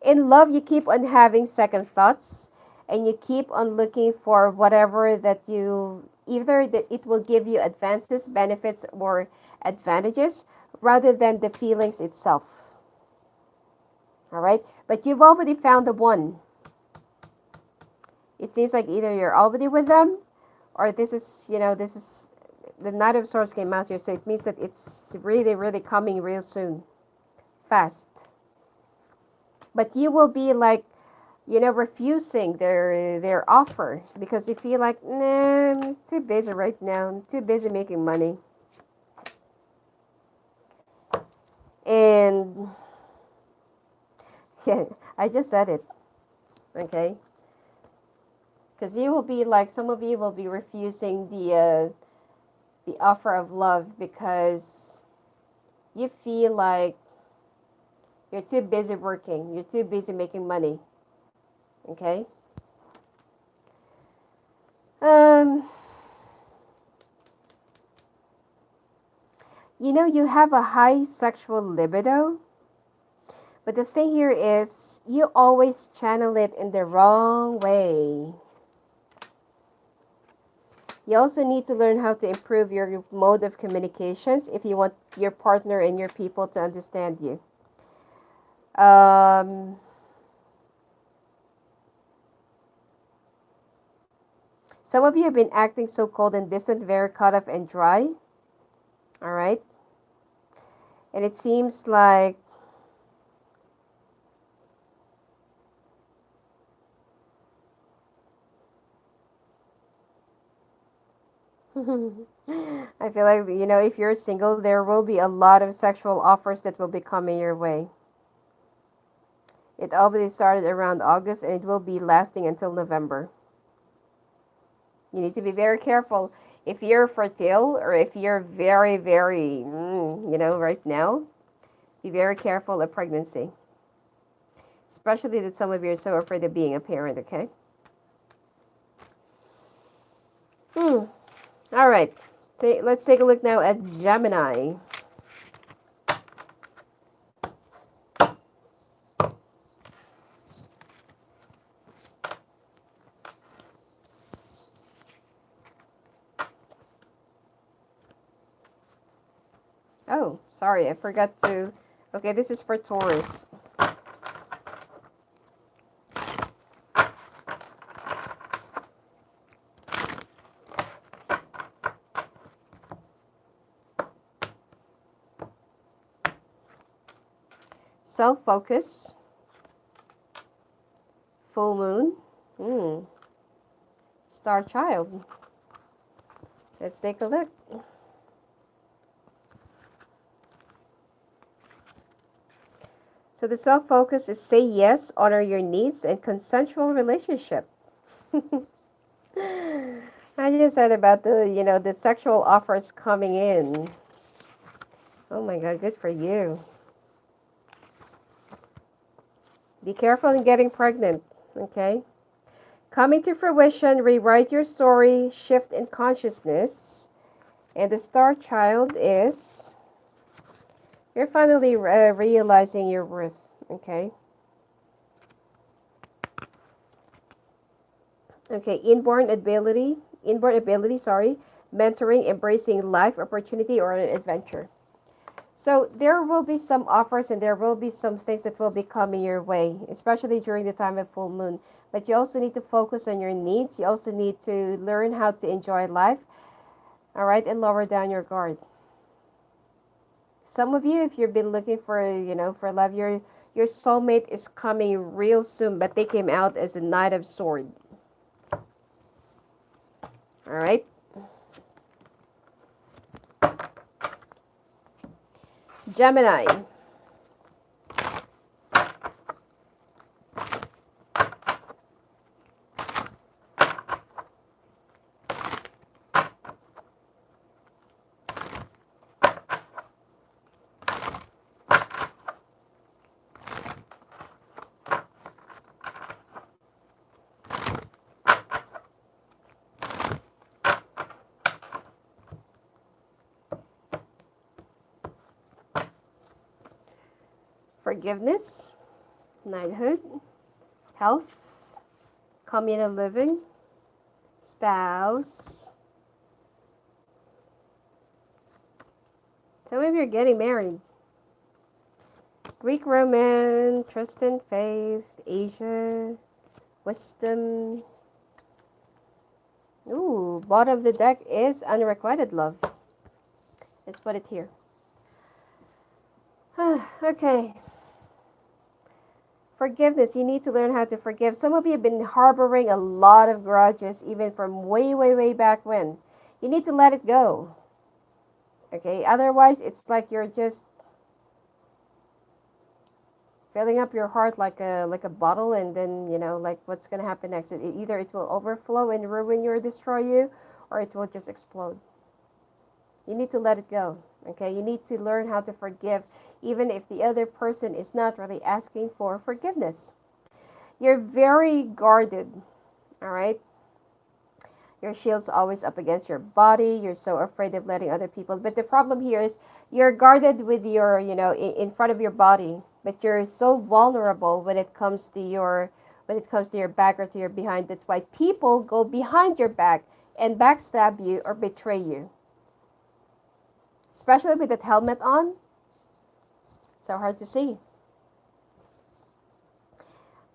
in love, you keep on having second thoughts and you keep on looking for whatever that you either that it will give you advances, benefits, or advantages rather than the feelings itself. All right, but you've already found the one. It seems like either you're already with them or this is the Knight of Swords came out here, so it means that it's really, really coming real soon, fast. But you will be like, refusing their offer because you feel like, nah, I'm too busy right now. I'm too busy making money. And yeah, I just said it, okay? Because you will be like, some of you will be refusing the offer of love because you feel like you're too busy working. You're too busy making money. Okay? You have a high sexual libido, But the thing here is, you always channel it in the wrong way. You also need to learn how to improve your mode of communications if you want your partner and your people to understand you. Um, some of you have been acting so cold and distant, very cut off and dry. All right. And it seems like I feel like, if you're single, there will be a lot of sexual offers that will be coming your way. It already started around August and it will be lasting until November. You need to be very careful. If you're fertile or if you're very, very, right now, be very careful of pregnancy. Especially that some of you are so afraid of being a parent, okay? All right. Let's take a look now at Gemini. Oh, sorry, I forgot to. Okay, this is for Taurus. Self-focus, full moon, star child. Let's take a look. So the self-focus is say yes, honor your needs, and consensual relationship. I just said about the sexual offers coming in. Oh my God, good for you. Be careful in getting pregnant, okay? Coming to fruition, rewrite your story, shift in consciousness. And the star child is, you're finally realizing your worth, okay? Okay, inborn ability, sorry, mentoring, embracing life opportunity or an adventure. So there will be some offers and there will be some things that will be coming your way, especially during the time of full moon. But you also need to focus on your needs. You also need to learn how to enjoy life, all right, and lower down your guard. Some of you, if you've been looking for love, your soulmate is coming real soon, but they came out as a Knight of Swords. All right. Gemini. Forgiveness, knighthood, health, communal living, spouse. Some of you are getting married. Greek romance, trust and faith, Asia, wisdom. Ooh, bottom of the deck is unrequited love. Let's put it here. Okay. Forgiveness. You need to learn how to forgive. Some of you have been harboring a lot of grudges, even from way, way, way back when. You need to let it go. Okay? Otherwise, it's like you're just filling up your heart like a bottle, and then like what's gonna happen next? Either it will overflow and ruin you or destroy you, or it will just explode. You need to let it go. Okay? You need to learn how to forgive, even if the other person is not really asking for forgiveness. You're very guarded. All right? Your shield's always up against your body. You're so afraid of letting other people. But the problem here is you're guarded with your, in front of your body, but you're so vulnerable when it comes to your back or to your behind. That's why people go behind your back and backstab you or betray you. Especially with that helmet on. So hard to see.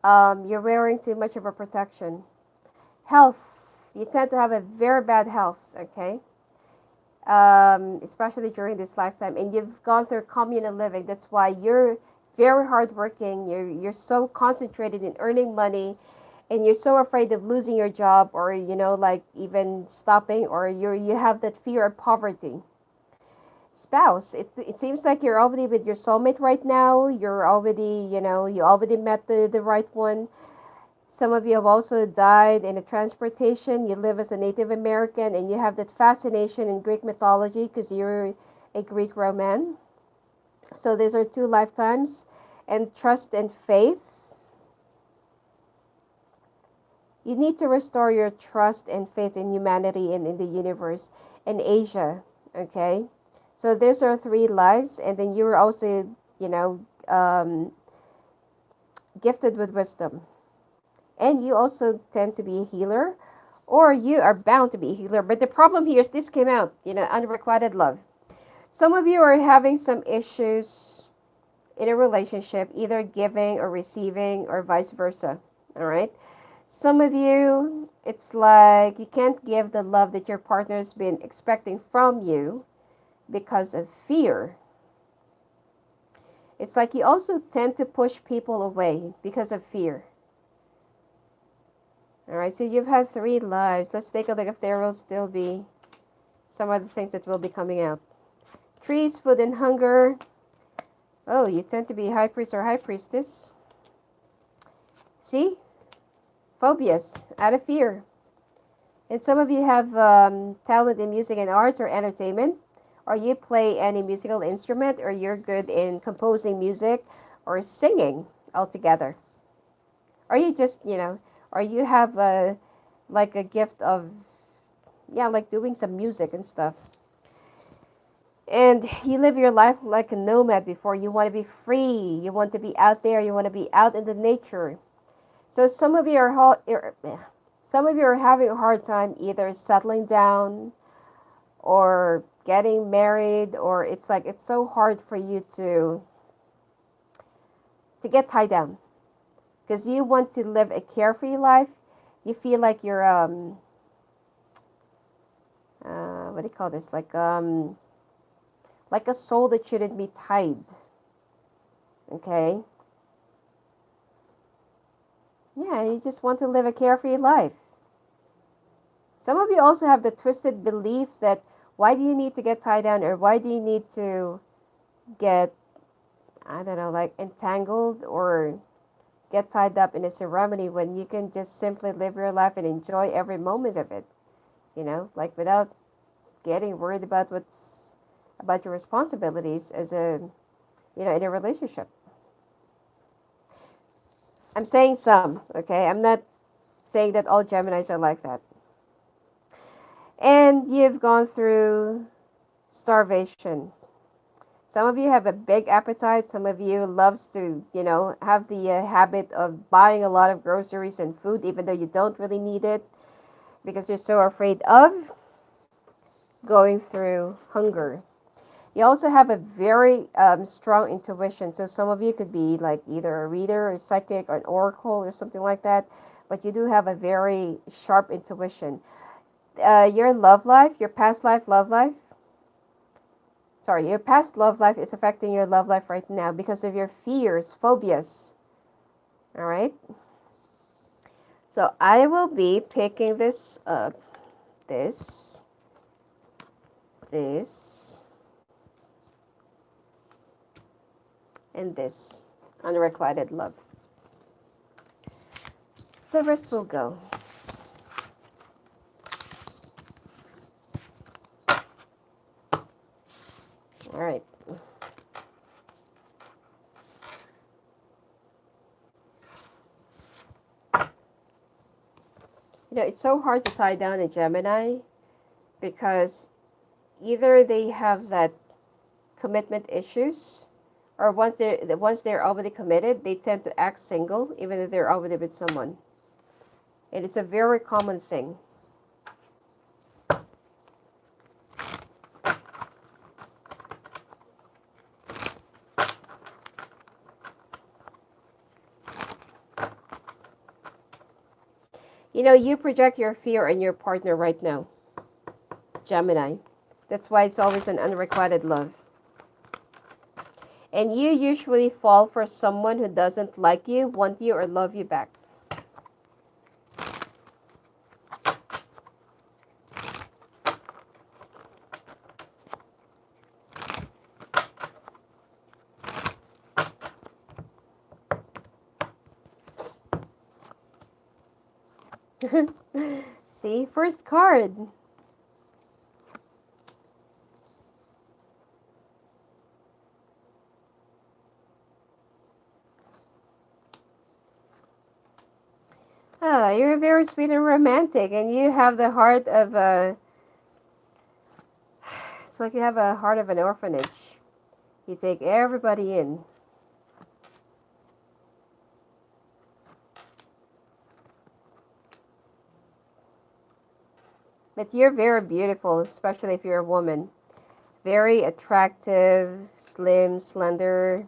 You're wearing too much of a protection. Health. You tend to have a very bad health, okay? Especially during this lifetime. And you've gone through communal living. That's why you're very hardworking. You're so concentrated in earning money, and you're so afraid of losing your job, or like even stopping, or you have that fear of poverty. Spouse. It seems like you're already with your soulmate right now. You're already, you already met the right one. Some of you have also died in a transportation. You live as a Native American, and you have that fascination in Greek mythology because you're a Greek Roman. So these are 2 lifetimes. And trust and faith. You need to restore your trust and faith in humanity and in the universe and Asia. Okay? So these are 3 lives. And then you're also, gifted with wisdom. And you also tend to be a healer, or you are bound to be a healer. But the problem here is this came out, unrequited love. Some of you are having some issues in a relationship, either giving or receiving or vice versa. All right. Some of you, it's like you can't give the love that your partner's been expecting from you because of fear. It's like you also tend to push people away because of fear. All right, so you've had 3 lives. Let's take a look if there will still be some other things that will be coming out. Trees, food, and hunger. Oh, you tend to be high priest or high priestess. See? Phobias, out of fear. And some of you have talent in music and arts or entertainment, or you play any musical instrument, or you're good in composing music or singing altogether. Or you just, or you have like a gift of, like doing some music and stuff. And you live your life like a nomad before. You want to be free. You want to be out there. You want to be out in the nature. So some of you are having a hard time either settling down or getting married, or it's like it's so hard for you to get tied down because you want to live a carefree life. You feel like you're what do you call this, like a soul that shouldn't be tied. Okay. Yeah, you just want to live a carefree life. Some of you also have the twisted belief that why do you need to get tied down, or why do you need to get, I don't know, like entangled or get tied up in a ceremony when you can just simply live your life and enjoy every moment of it, like without getting worried about your responsibilities as in a relationship. I'm saying some, okay? I'm not saying that all Geminis are like that. And you've gone through starvation. Some of you have a big appetite. Some of you loves to, have the habit of buying a lot of groceries and food, even though you don't really need it, because you're so afraid of going through hunger. You also have a very strong intuition. So some of you could be like either a reader or psychic or an oracle or something like that. But you do have a very sharp intuition. Your love life, your past life, love life. Sorry, your past love life is affecting your love life right now because of your fears, phobias. All right. So I will be picking this up. This. And this. Unrequited love. The rest will go. All right. It's so hard to tie down a Gemini because either they have that commitment issues, or once they're already committed, they tend to act single even if they're already with someone. And it's a very common thing. You project your fear on your partner right now, Gemini. That's why it's always an unrequited love. And you usually fall for someone who doesn't like you, want you, or love you back. See, first card. You're very sweet and romantic, and you have the heart of a. It's like you have a heart of an orphanage. You take everybody in. But you're very beautiful, especially if you're a woman. Very attractive, slim, slender.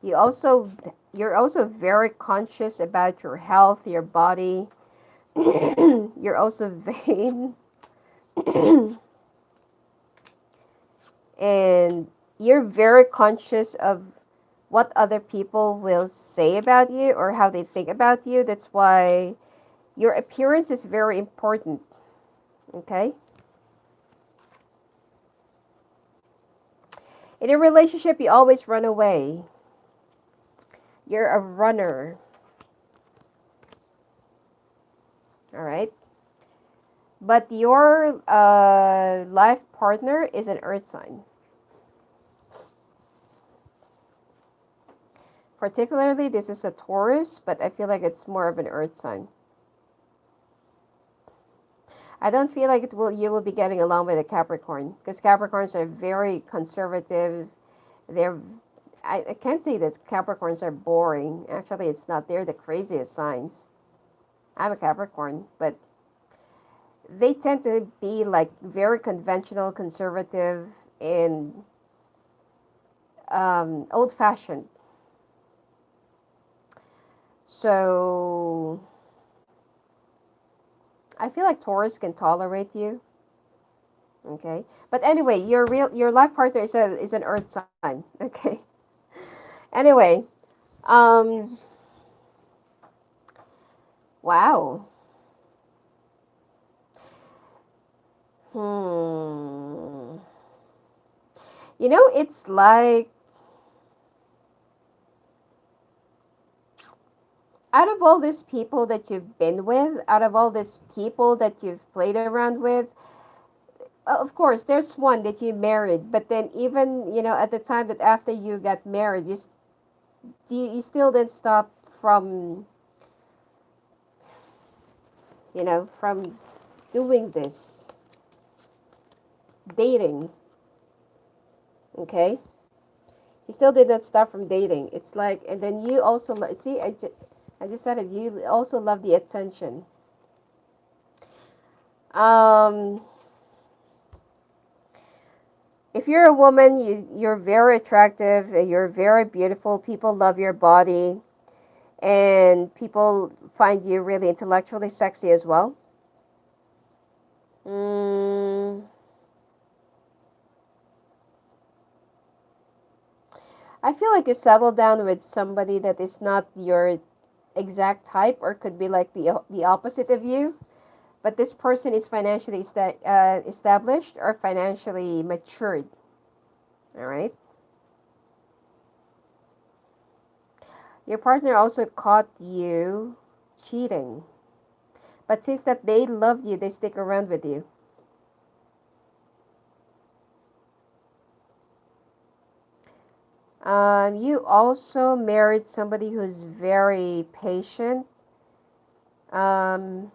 You also you're also very conscious about your health, your body. You're also vain. And you're very conscious of what other people will say about you or how they think about you. That's why your appearance is very important. Okay? In a relationship, you always run away. You're a runner. All right? But your life partner is an earth sign. Particularly, this is a Taurus, but I feel like it's more of an earth sign. I don't feel like you will be getting along with a Capricorn, because Capricorns are very conservative. They're I can't say that Capricorns are boring. Actually, it's not. They're the craziest signs. I'm a Capricorn, but they tend to be like very conventional, conservative, and old-fashioned. So I feel like Taurus can tolerate you. Okay, but anyway, your life partner is an Earth sign. Okay. Anyway, um, wow. Hmm. It's like out of all these people that you've been with, out of all these people that you've played around with, of course, there's one that you married, but then even, at the time that after you got married, you still didn't stop from, from doing this, dating, okay? You still did not stop from dating. It's like, and then you also, see, I just said it, you also love the attention. Um, if you're a woman, you're very attractive, you're very beautiful, people love your body, and people find you really intellectually sexy as well. Mm, I feel like you settle down with somebody that is not your exact type, or could be like the opposite of you. But this person is financially established or financially matured. All right. Your partner also caught you cheating, but since that they love you, they stick around with you. You also married somebody who's very patient, Um,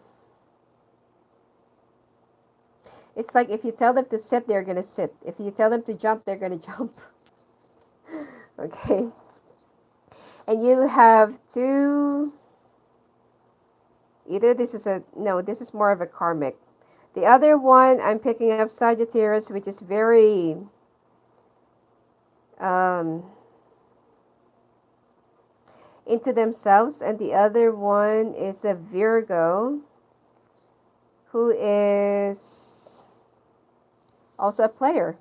it's like if you tell them to sit, they're gonna sit. If you tell them to jump, they're gonna jump. Okay. And you have two. Either this is a no. This is more of a karmic. The other one, I'm picking up Sagittarius, which is very um, into themselves, and the other one is a Virgo who is also a player.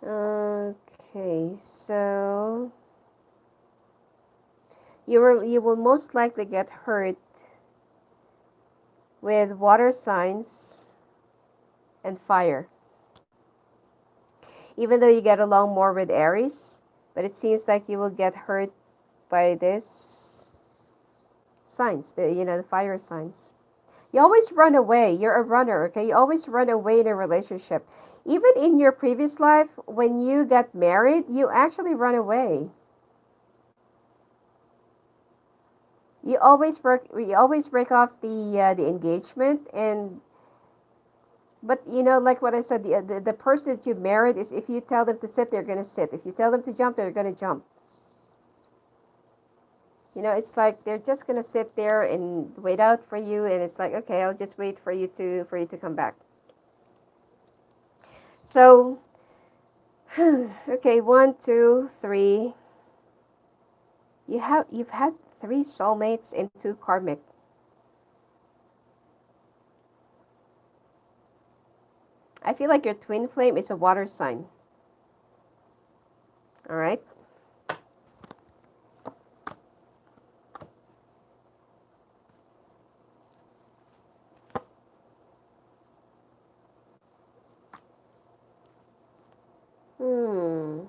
Okay, so you will most likely get hurt with water signs and fire. Even though you get along more with Aries, but it seems like you will get hurt by this signs, the fire signs. You always run away. You're a runner, okay? You always run away in a relationship. Even in your previous life, when you got married, you actually run away. You always break off the engagement, and but like what I said, the person that you married is, if you tell them to sit, they're gonna sit. If you tell them to jump, they're gonna jump. It's like they're just gonna sit there and wait out for you, and it's like, okay, I'll just wait for you to come back. So, okay, one, two, three. You've had three soulmates and two karmic. I feel like your twin flame is a water sign. All right. Hmm.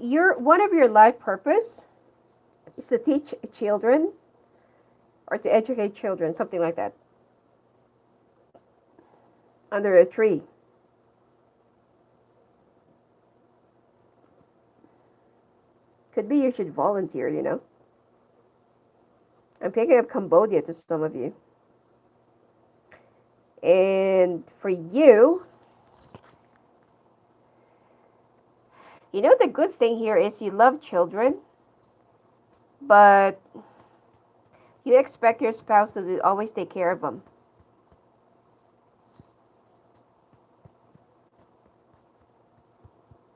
Your one of your life purpose is to teach children or to educate children, something like that, under a tree. Could be you should volunteer. I'm picking up Cambodia to some of you. And for you, the good thing here is you love children, but you expect your spouse to always take care of them.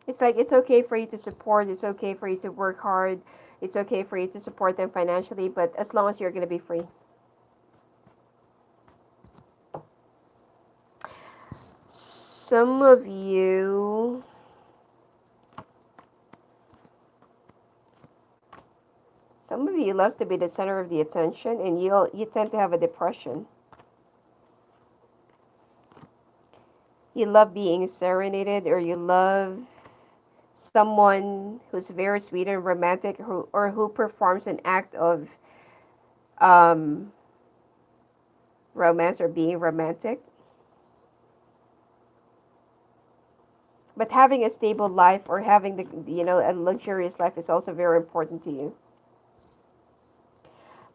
It's like it's okay for you to support, it's okay for you to work hard, it's okay for you to support them financially, but as long as you're going to be free. Some of you loves to be the center of the attention, and you tend to have a depression. You love being serenaded, or you love someone who's very sweet and romantic, who performs an act of um, romance or being romantic. But having a stable life, or having a luxurious life, is also very important to you.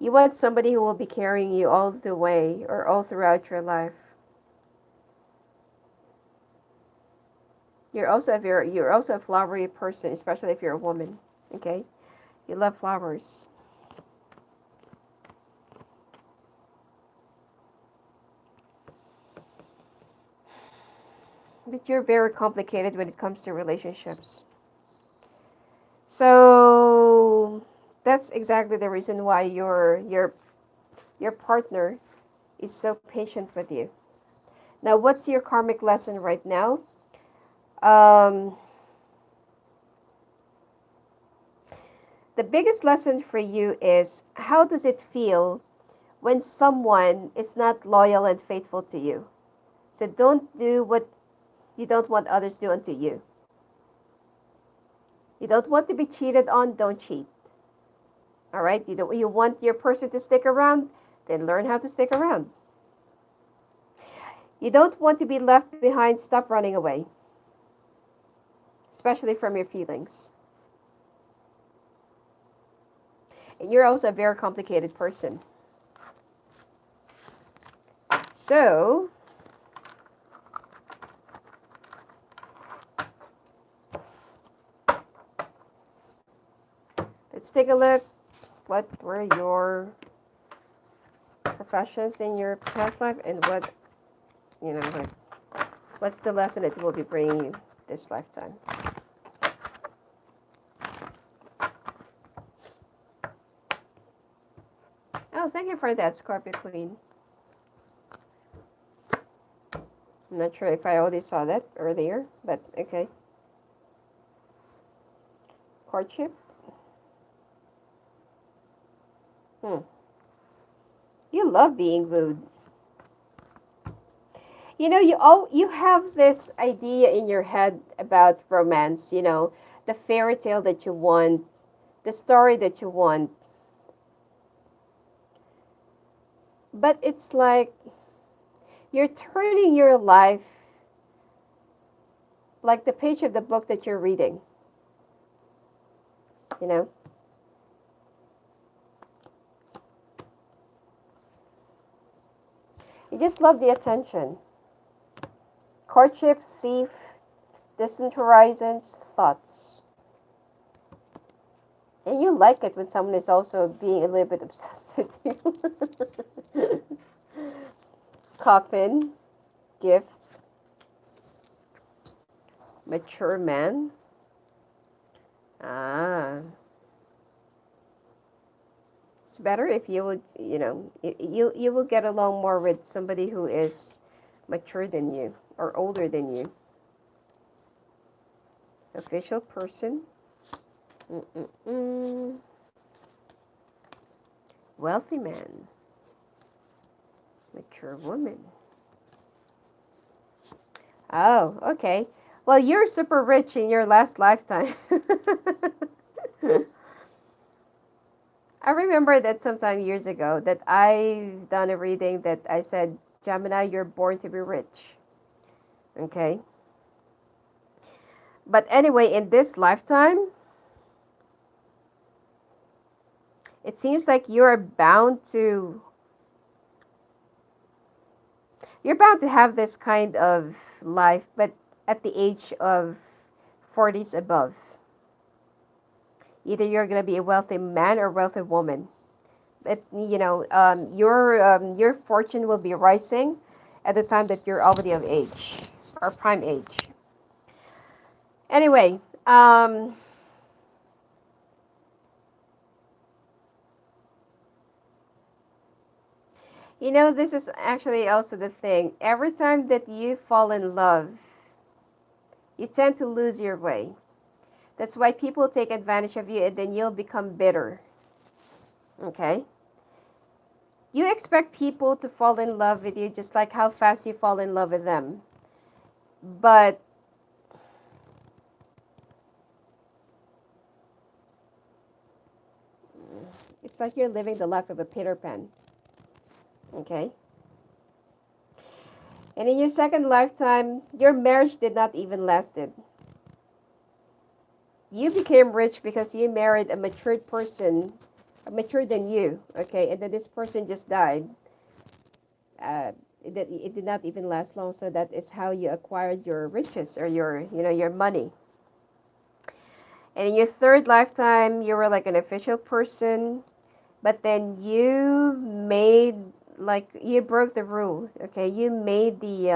You want somebody who will be carrying you all the way, or all throughout your life. You're also a flowery person, especially if you're a woman. Okay, you love flowers. But you're very complicated when it comes to relationships. So that's exactly the reason why your partner is so patient with you. Now, what's your karmic lesson right now? Um, the biggest lesson for you is, how does it feel when someone is not loyal and faithful to you? So don't do what you don't want others to do unto you. You don't want to be cheated on, don't cheat. All right? You want your person to stick around, then learn how to stick around. You don't want to be left behind, stop running away. especially from your feelings. And you're also a very complicated person. So, let's take a look. What were your professions in your past life, and what, what's the lesson it will be bringing you this lifetime? Oh, thank you for that, Scorpio Queen. I'm not sure if I already saw that earlier, but okay. Courtship. You love being wooed. You have this idea in your head about romance, the fairy tale that you want, the story that you want. But it's like you're turning your life like the page of the book that you're reading. You know? You just love the attention. Courtship, thief, distant horizons, thoughts. And you like it when someone is also being a little bit obsessed with you. Coffin, gift, mature man. It's better if you would, you will get along more with somebody who is mature than you or older than you. Official person. Wealthy man. Mature woman. Oh, okay. Well, you're super rich in your last lifetime. I remember that sometime years ago that I've done a reading that I said, Gemini, you're born to be rich. Okay? But anyway, in this lifetime, it seems like you're bound to have this kind of life, but at the age of 40s above. Either you're going to be a wealthy man or wealthy woman. But, your fortune will be rising at the time that you're already of age or prime age. Anyway, this is actually also the thing. Every time that you fall in love, you tend to lose your way. That's why people take advantage of you and then you'll become bitter. Okay? You expect people to fall in love with you just like how fast you fall in love with them. But it's like you're living the life of a Peter Pan. Okay? And in your second lifetime, your marriage did not even lasted. You became rich because you married a matured person, mature than you, okay? And then this person just died. It did not even last long, so that is how you acquired your riches or your money. And in your third lifetime, you were like an official person, but then you made, like, you broke the rule, okay? You made the,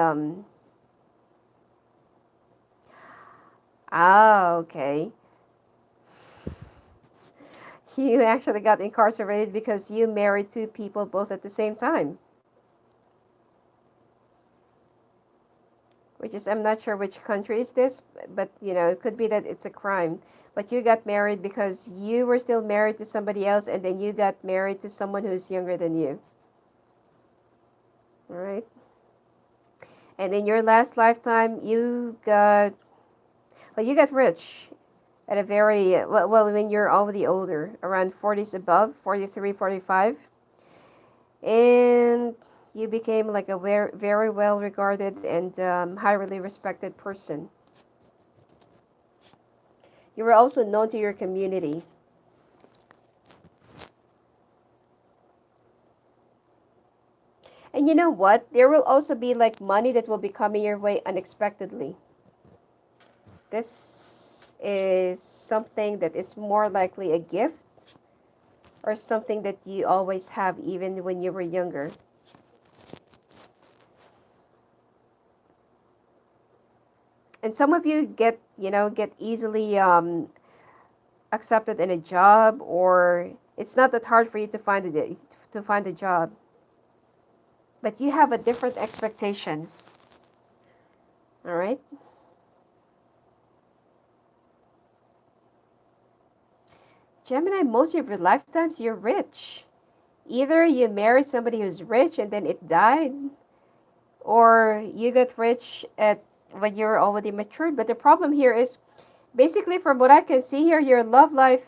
okay. You actually got incarcerated because you married two people both at the same time. Which is, I'm not sure which country is this, but, it could be that it's a crime. But you got married because you were still married to somebody else, and then you got married to someone who's younger than you. All right? And in your last lifetime, you got rich at a very, well, when you're already older, around 40s above, 43, 45. And you became like a very, very well regarded and highly respected person. You were also known to your community. And you know what? There will also be like money that will be coming your way unexpectedly. This is something that is more likely a gift or something that you always have even when you were younger. And some of you get easily accepted in a job, or it's not that hard for you to find a job, but you have a different expectations. All right. Gemini, most of your lifetimes you're rich. Either you married somebody who's rich and then it died, or you got rich at when you're already matured. But the problem here is basically from what I can see here, your love life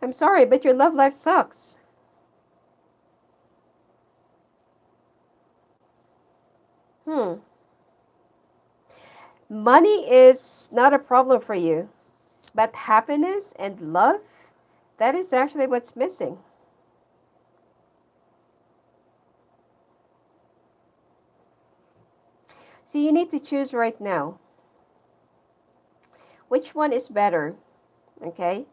I'm sorry, but your love life sucks. Hmm. Money is not a problem for you, but happiness and love, that is actually what's missing. So you need to choose right now. Which one is better? Okay?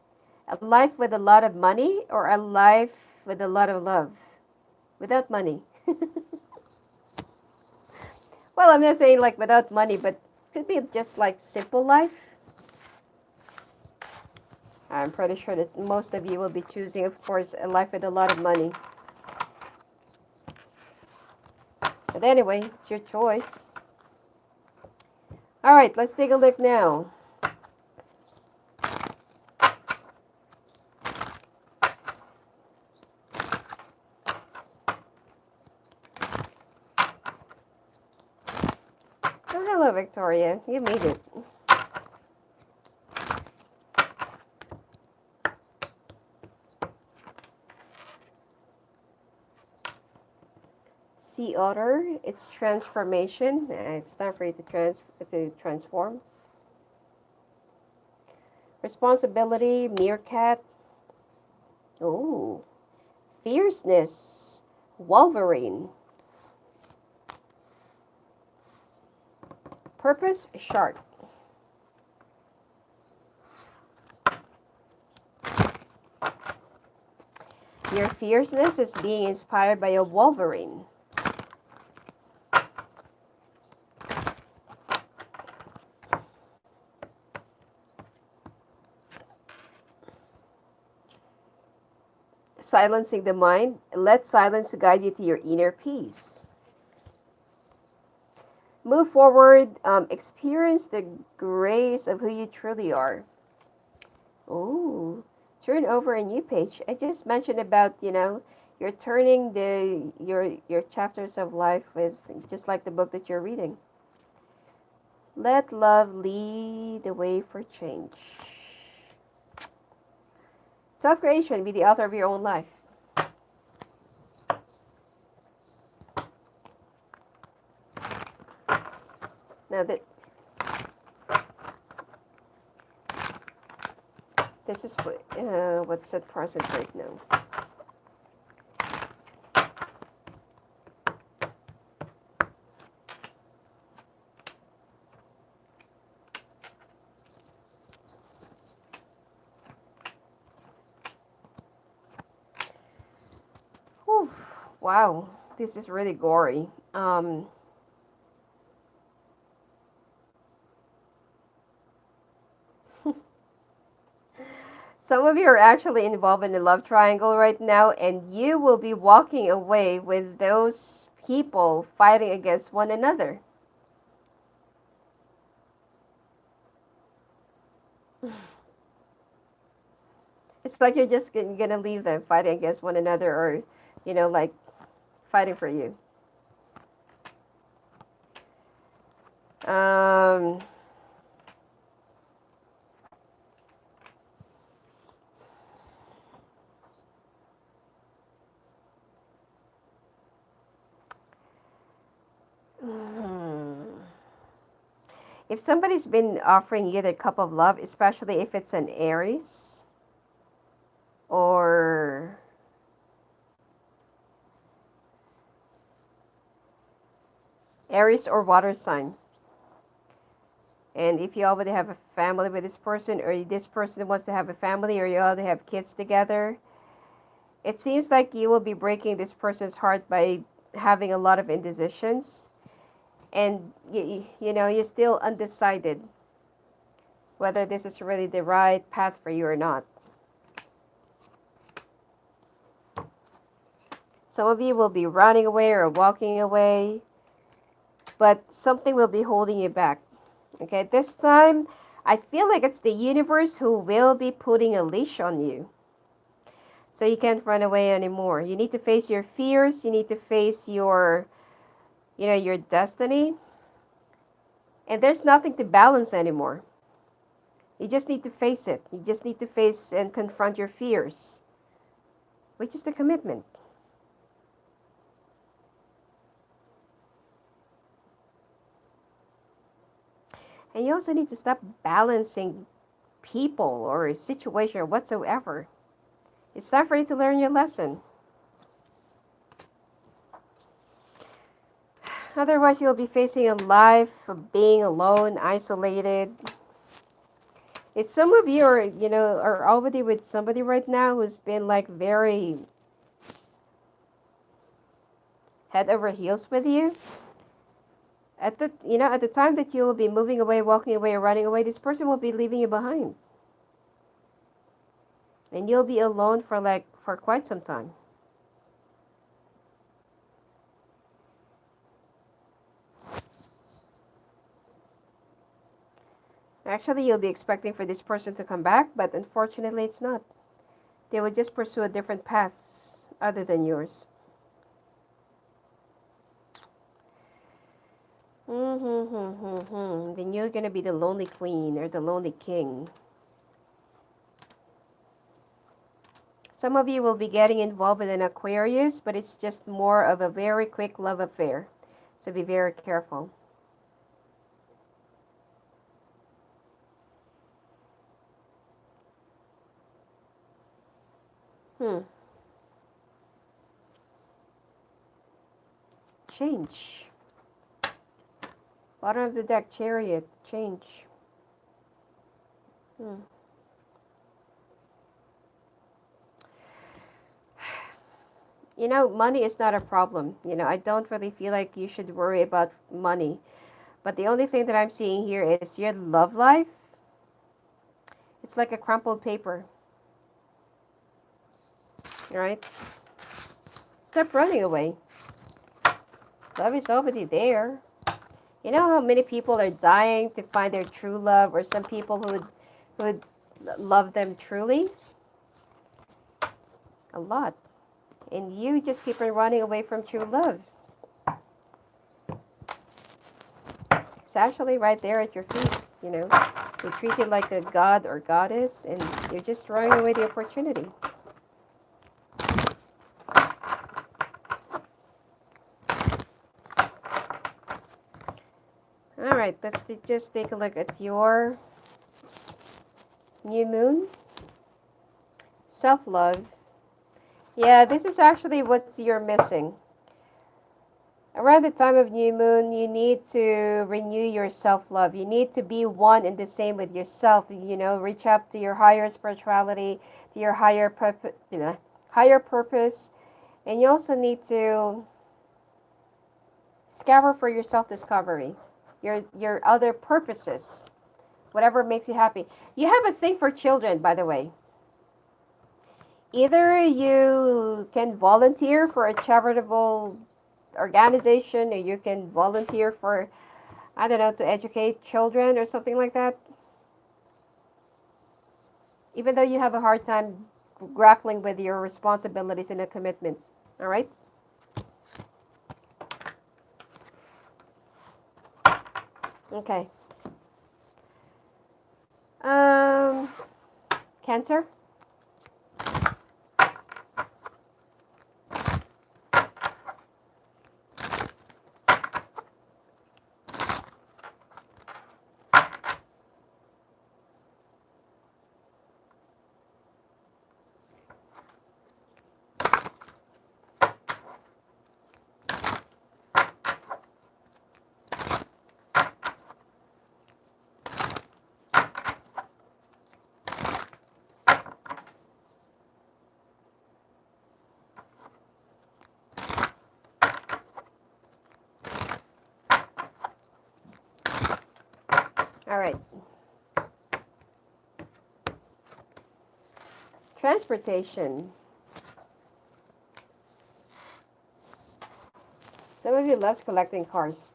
A life with a lot of money or a life with a lot of love without money? Well, I'm not saying like without money, but could be just like simple life. I'm pretty sure that most of you will be choosing, of course, a life with a lot of money. But anyway, it's your choice. All right, let's take a look now. Oh, hello, Victoria. You made it. Sea otter, it's transformation. It's time for you to transform. Responsibility, meerkat. Oh, fierceness, Wolverine. Purpose, shark. Your fierceness is being inspired by a Wolverine. Silencing the mind. Let silence guide you to your inner peace. Move forward. Experience the grace of who you truly are. Oh, turn over a new page. I just mentioned about, you're turning your chapters of life with just like the book that you're reading. Let love lead the way for change. Self-creation, be the author of your own life. Now that this is what's at present right now. Whew, wow, this is really gory. Some of you are actually involved in a love triangle right now, and you will be walking away with those people fighting against one another. It's like you're just gonna leave them fighting against one another, or, like fighting for you. Um, hmm. If somebody's been offering you the cup of love, especially if it's an Aries or water sign, and if you already have a family with this person, or this person wants to have a family, or you already have kids together, it seems like you will be breaking this person's heart by having a lot of indecisions, and you know, you're still undecided whether this is really the right path for you or not. Some of you will be running away or walking away, but something will be holding you back. Okay, this time I feel like it's the universe who will be putting a leash on you. So you can't run away anymore. You need to face your fears. You need to face your, you know, your destiny. And there's nothing to balance anymore. You just need to face it. You just need to face and confront your fears, which is the commitment. And you also need to stop balancing people or a situation or whatsoever. It's time for you to learn your lesson. Otherwise, you'll be facing a life of being alone, isolated. If some of you are, you know, are already with somebody right now who's been like very head over heels with you, at the, you know, at the time that you will be moving away, walking away, or running away, this person will be leaving you behind. And you'll be alone for quite some time. Actually, you'll be expecting for this person to come back, but unfortunately it's not. They will just pursue a different path other than yours. Then you're going to be the lonely queen or the lonely king. Some of you will be getting involved with an Aquarius, but it's just more of a very quick love affair. So be very careful. Change. Bottom of the deck, Chariot. Change. You know, money is not a problem. You know, I don't really feel like you should worry about money. But the only thing that I'm seeing here is your love life. It's like a crumpled paper. Right? Stop running away. Love is already there. You know how many people are dying to find their true love, or some people who would love them truly? A lot. And you just keep on running away from true love. It's actually right there at your feet, you know. You're treated like a god or goddess, and you're just throwing away the opportunity. All right, let's just take a look at your new moon. Self-love. Yeah, this is actually what you're missing. Around the time of new moon, you need to renew your self-love. You need to be one and the same with yourself. You know, reach up to your higher spirituality, to your higher purpose, and you also need to scour for your self-discovery, your other purposes, whatever makes you happy. You have a thing for children, by the way. Either you can volunteer for a charitable organization, or you can volunteer for, I don't know, to educate children or something like that. Even though you have a hard time grappling with your responsibilities and a commitment. All right? Okay. Cancer. All right. Transportation. Some of you loves collecting cars.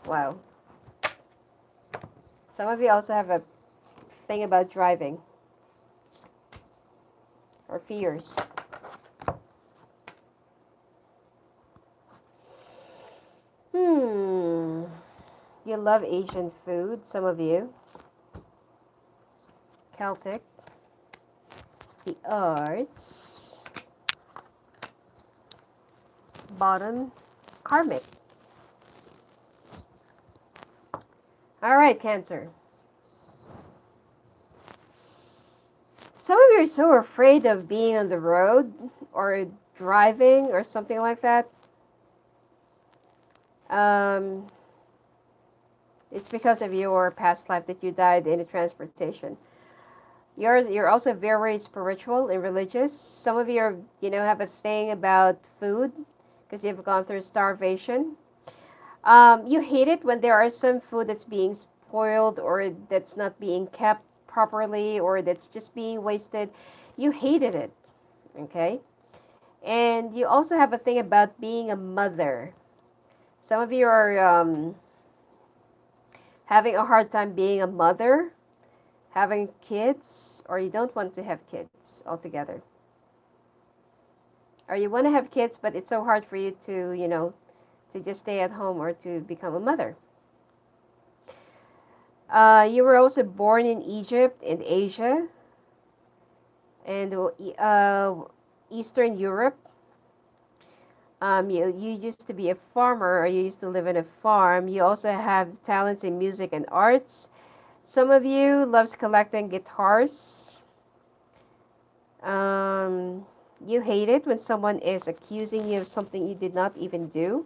Wow. Some of you also have a thing about driving or fears. You love Asian food, some of you. Celtic. The arts. Bottom. Karmic. All right, Cancer. Some of you are so afraid of being on the road or driving or something like that. It's because of your past life that you died in the transportation. You're also very spiritual and religious. Some of you are, have a thing about food because you've gone through starvation. You hate it when there are some food that's being spoiled or that's not being kept properly or that's just being wasted. You hated it, okay? And you also have a thing about being a mother. Some of you are having a hard time being a mother, having kids, or you don't want to have kids altogether. Or you want to have kids, but it's so hard for you to, to just stay at home or to become a mother. You were also born in Egypt and Asia and Eastern Europe. You used to be a farmer or you used to live in a farm. You also have talents in music and arts. Some of you loves collecting guitars. You hate it when someone is accusing you of something you did not even do.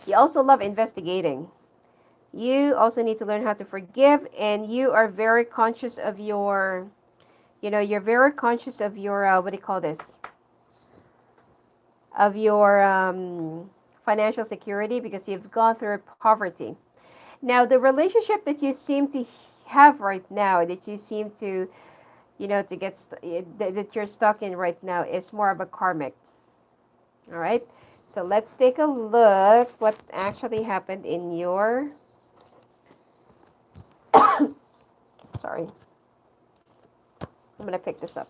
You also love investigating. You also need to learn how to forgive, and you are very conscious of your, you're very conscious of your, what do you call this? Of your financial security because you've gone through poverty. Now, the relationship that you seem to have right now, that you seem to, to get, that you're stuck in right now is more of a karmic. All right. So let's take a look what actually happened in your, sorry. I'm going to pick this up.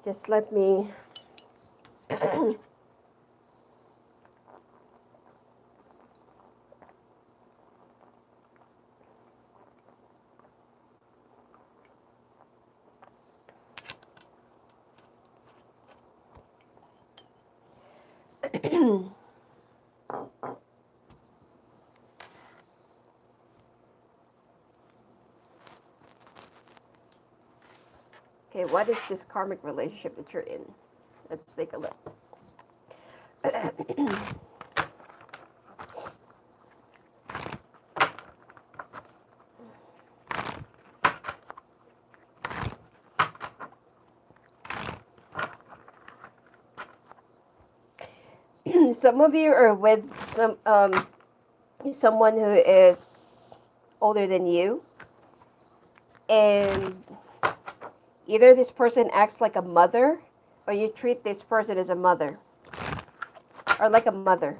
Just let me Okay, what is this karmic relationship that you're in? Let's take a look. Some of you are with someone who is older than you, and either this person acts like a mother, or you treat this person as a mother, or like a mother,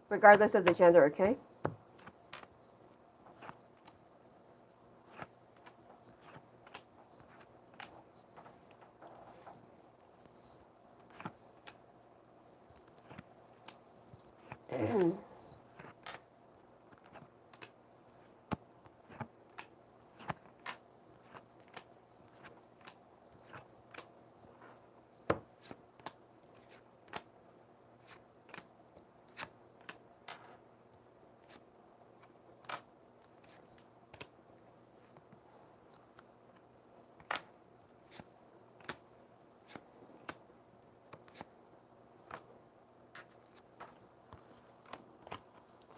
regardless of the gender. Okay.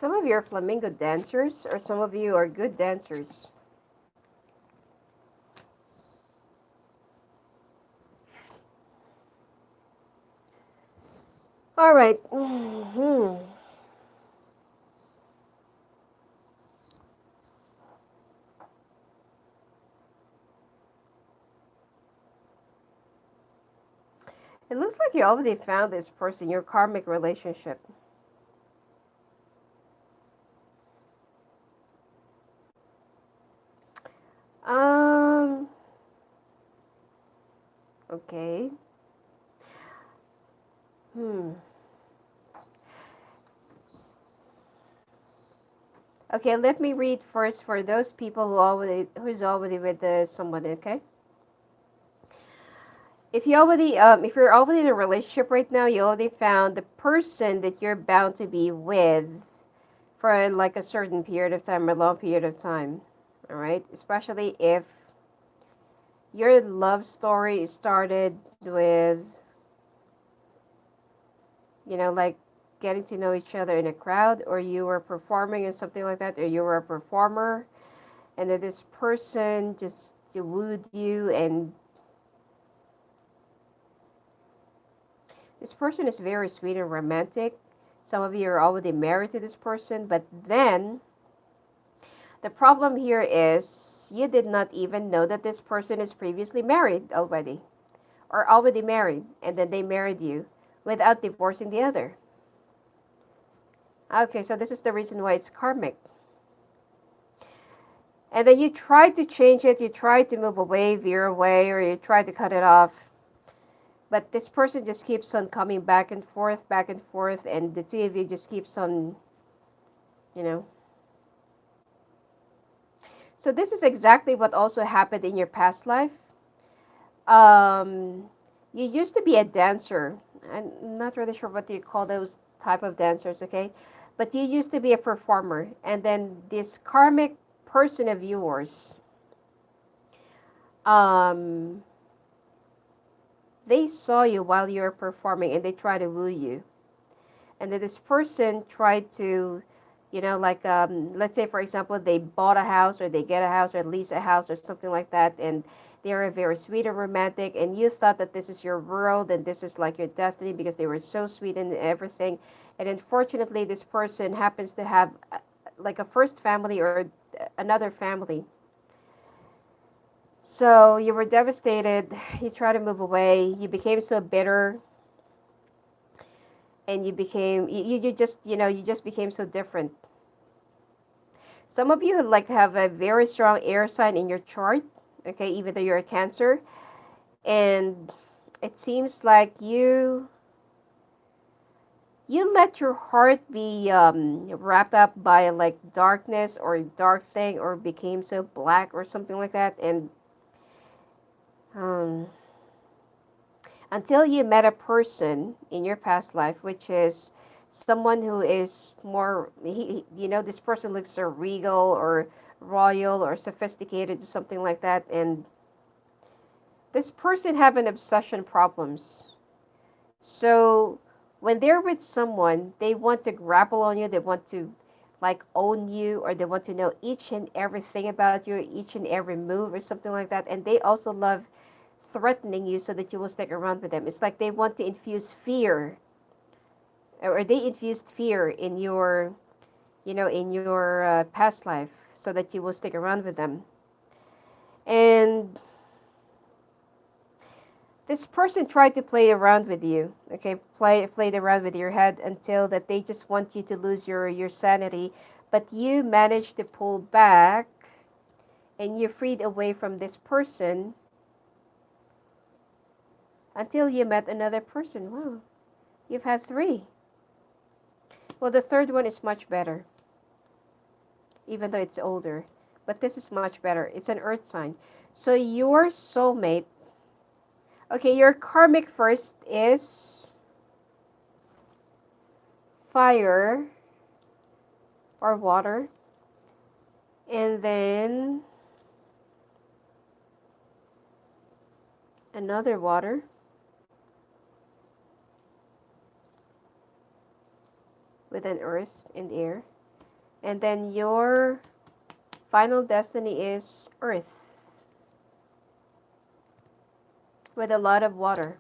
Some of you are flamingo dancers, or some of you are good dancers. All right. It looks like you already found this person, your karmic relationship. Um, okay. Hmm. Okay, let me read first for those people who's already with someone, okay? If you're already in a relationship right now, you already found the person that you're bound to be with for like a certain period of time, a long period of time. All right? Especially if your love story started with, like getting to know each other in a crowd, or you were performing and something like that, or you were a performer, and then this person just wooed you, and this person is very sweet and romantic. Some of you are already married to this person, but then the problem here is you did not even know that this person is previously married already, or already married, and then they married you without divorcing the other. Okay, so this is the reason why it's karmic. And then you try to change it, you try to move away, veer away, or you try to cut it off. But this person just keeps on coming back and forth, and the two of you just keeps on, you know. So this is exactly what also happened in your past life. Um, you used to be a dancer. I'm not really sure what you call those type of dancers, okay? But you used to be a performer, and then this karmic person of yours, um, they saw you while you were performing, and they tried to woo you. And then this person tried to, like, let's say, for example, they bought a house, or they get a house, or lease a house, or something like that, and they are very sweet and romantic, and you thought that this is your world, and this is like your destiny, because they were so sweet and everything. And unfortunately, this person happens to have like a first family, or another family. So you were devastated. You tried to move away. You became so bitter, and you just became so different. Some of you like have a very strong air sign in your chart, okay, even though you're a Cancer, and it seems like you let your heart be wrapped up by like darkness or dark thing, or became so black or something like that, and um, until you met a person in your past life, which is someone who is more, this person looks so regal or royal or sophisticated or something like that, and this person have an obsession problems. So when they're with someone, they want to grapple on you, they want to like own you, or they want to know each and everything about you, each and every move or something like that, and they also love threatening you so that you will stick around with them. It's like they want to infuse fear, or they infused fear in your, in your past life, so that you will stick around with them. And this person tried to play around with you, okay, played around with your head until that they just want you to lose your sanity, but you managed to pull back, and you freed away from this person until you met another person. Wow, you've had three. Well, the third one is much better, even though it's older. But this is much better. It's an earth sign. So your soulmate, okay, your karmic first is fire or water. And then another water. With an earth and air. And then your final destiny is Earth with a lot of water.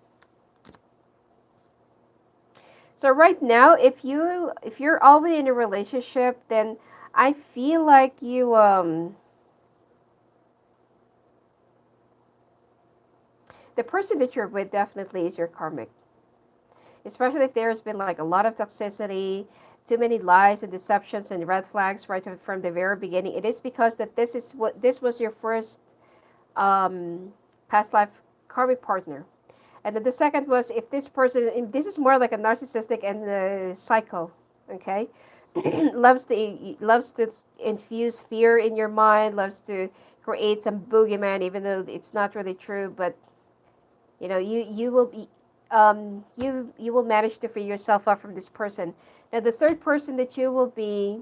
So right now, if you're already in a relationship, then I feel like the person that you're with definitely is your karmic. Especially if there's been like a lot of toxicity, too many lies and deceptions and red flags right from the very beginning. It is because that this was your first um, past life karmic partner. And then the second was if this person, and this is more like a narcissistic and psycho, okay, loves to infuse fear in your mind, loves to create some boogeyman, even though it's not really true. But you will be, you will manage to free yourself up from this person. Now, the third person that you will be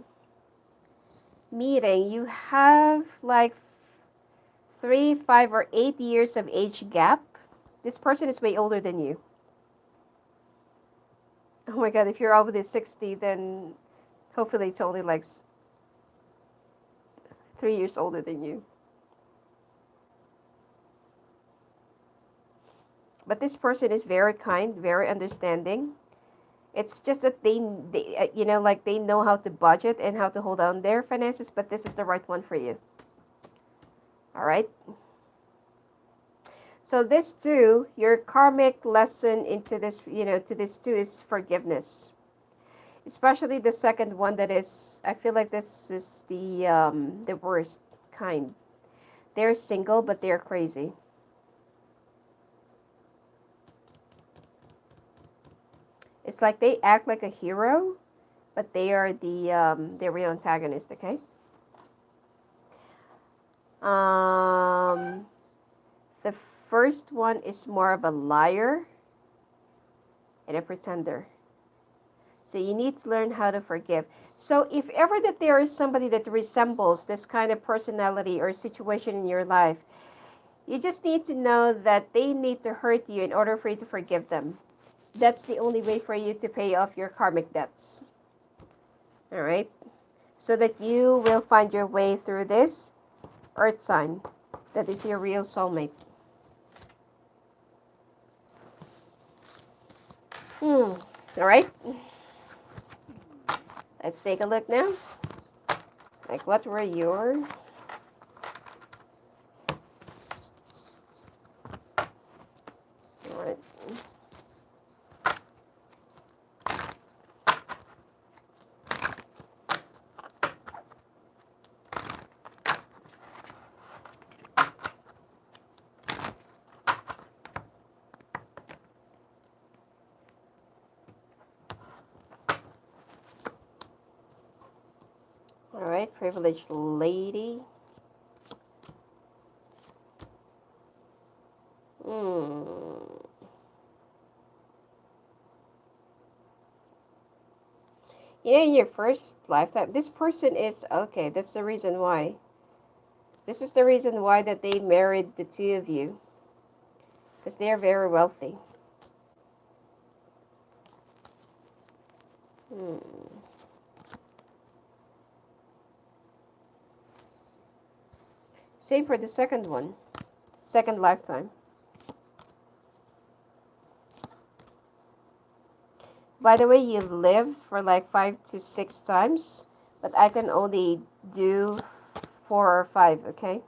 meeting, you have like 3, 5, or 8 years of age gap. This person is way older than you. Oh my God, if you're over the 60, then hopefully it's only like 3 years older than you. But this person is very kind, very understanding. It's just that like they know how to budget and how to hold on their finances, but this is the right one for you. All right. So this too, your karmic lesson into this, to this too is forgiveness. Especially the second one that is, I feel like this is the worst kind. They're single, but they're crazy. It's like they act like a hero, but they are the real antagonist. Okay. Um, the first one is more of a liar and a pretender. So you need to learn how to forgive. So if ever that there is somebody that resembles this kind of personality or situation in your life, you just need to know that they need to hurt you in order for you to forgive them. That's the only way for you to pay off your karmic debts. All right? So that you will find your way through this earth sign that is your real soulmate. All right? Let's take a look now. Like, what were your... All right. All right, privileged lady. In your first lifetime, this person is okay. That's the reason why. This is the reason why that they married the two of you, because they are very wealthy. Same for the second one, second lifetime. By the way, you've lived for like 5 to 6 times, but I can only do 4 or 5, okay?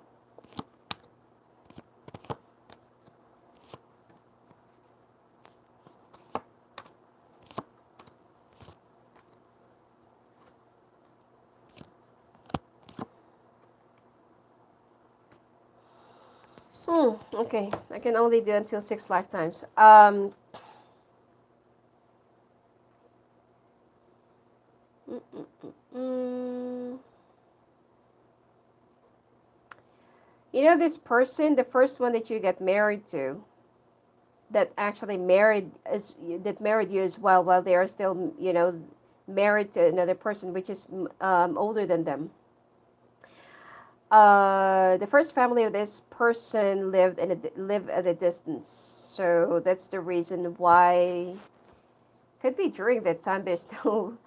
Okay, I can only do until 6 lifetimes. Mm, mm, mm, mm. This person, the first one that you get married to, that actually married you as well, while they are still, married to another person, which is older than them. The first family of this person live at a distance, so that's the reason why. Could be during that time there's no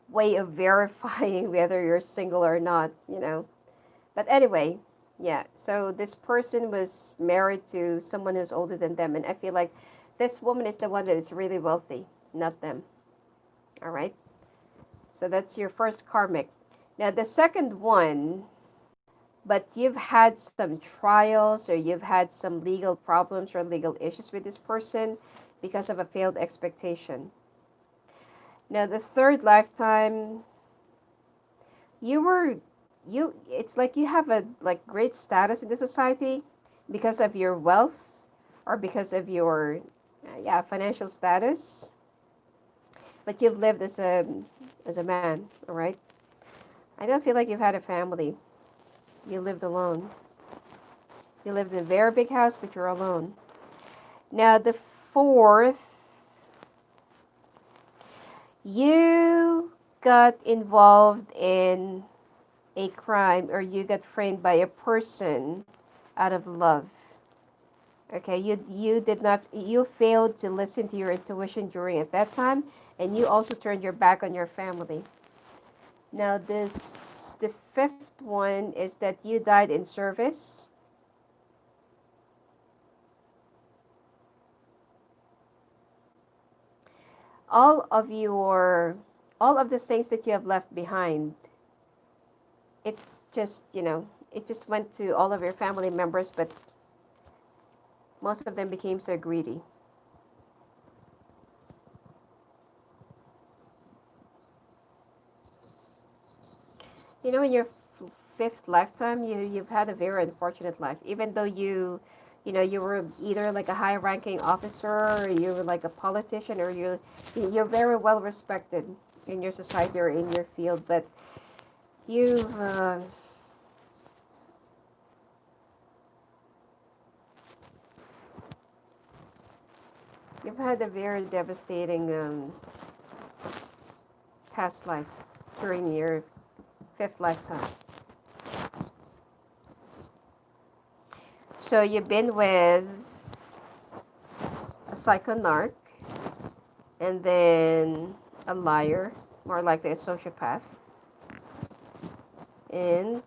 way of verifying whether you're single or not, you know. But anyway, yeah. So this person was married to someone who's older than them, and I feel like this woman is the one that is really wealthy, not them. All right. So that's your first karmic. Now the second one, but you've had some trials or you've had some legal problems or legal issues with this person because of a failed expectation. Now the third lifetime, you were it's like you have a like great status in the society because of your wealth or because of your yeah, financial status, but you've lived as a man, all right? I don't feel like you've had a family. You lived alone. You lived in a very big house, but you're alone. Now the fourth, you got involved in a crime or you got framed by a person out of love. Okay, you did not, you failed to listen to your intuition during at that time, and you also turned your back on your family. Now the fifth one is that you died in service. All of your, all of the things that you have left behind, it just, you know, it just went to all of your family members, but most of them became so greedy. You know, in your fifth lifetime, you've had a very unfortunate life. Even though you know, you were either like a high-ranking officer, or you were like a politician, or you're very well respected in your society or in your field, but you've you've had a very devastating past life during your fifth lifetime. So you've been with a psychonarch, and then a liar, more likely a sociopath. And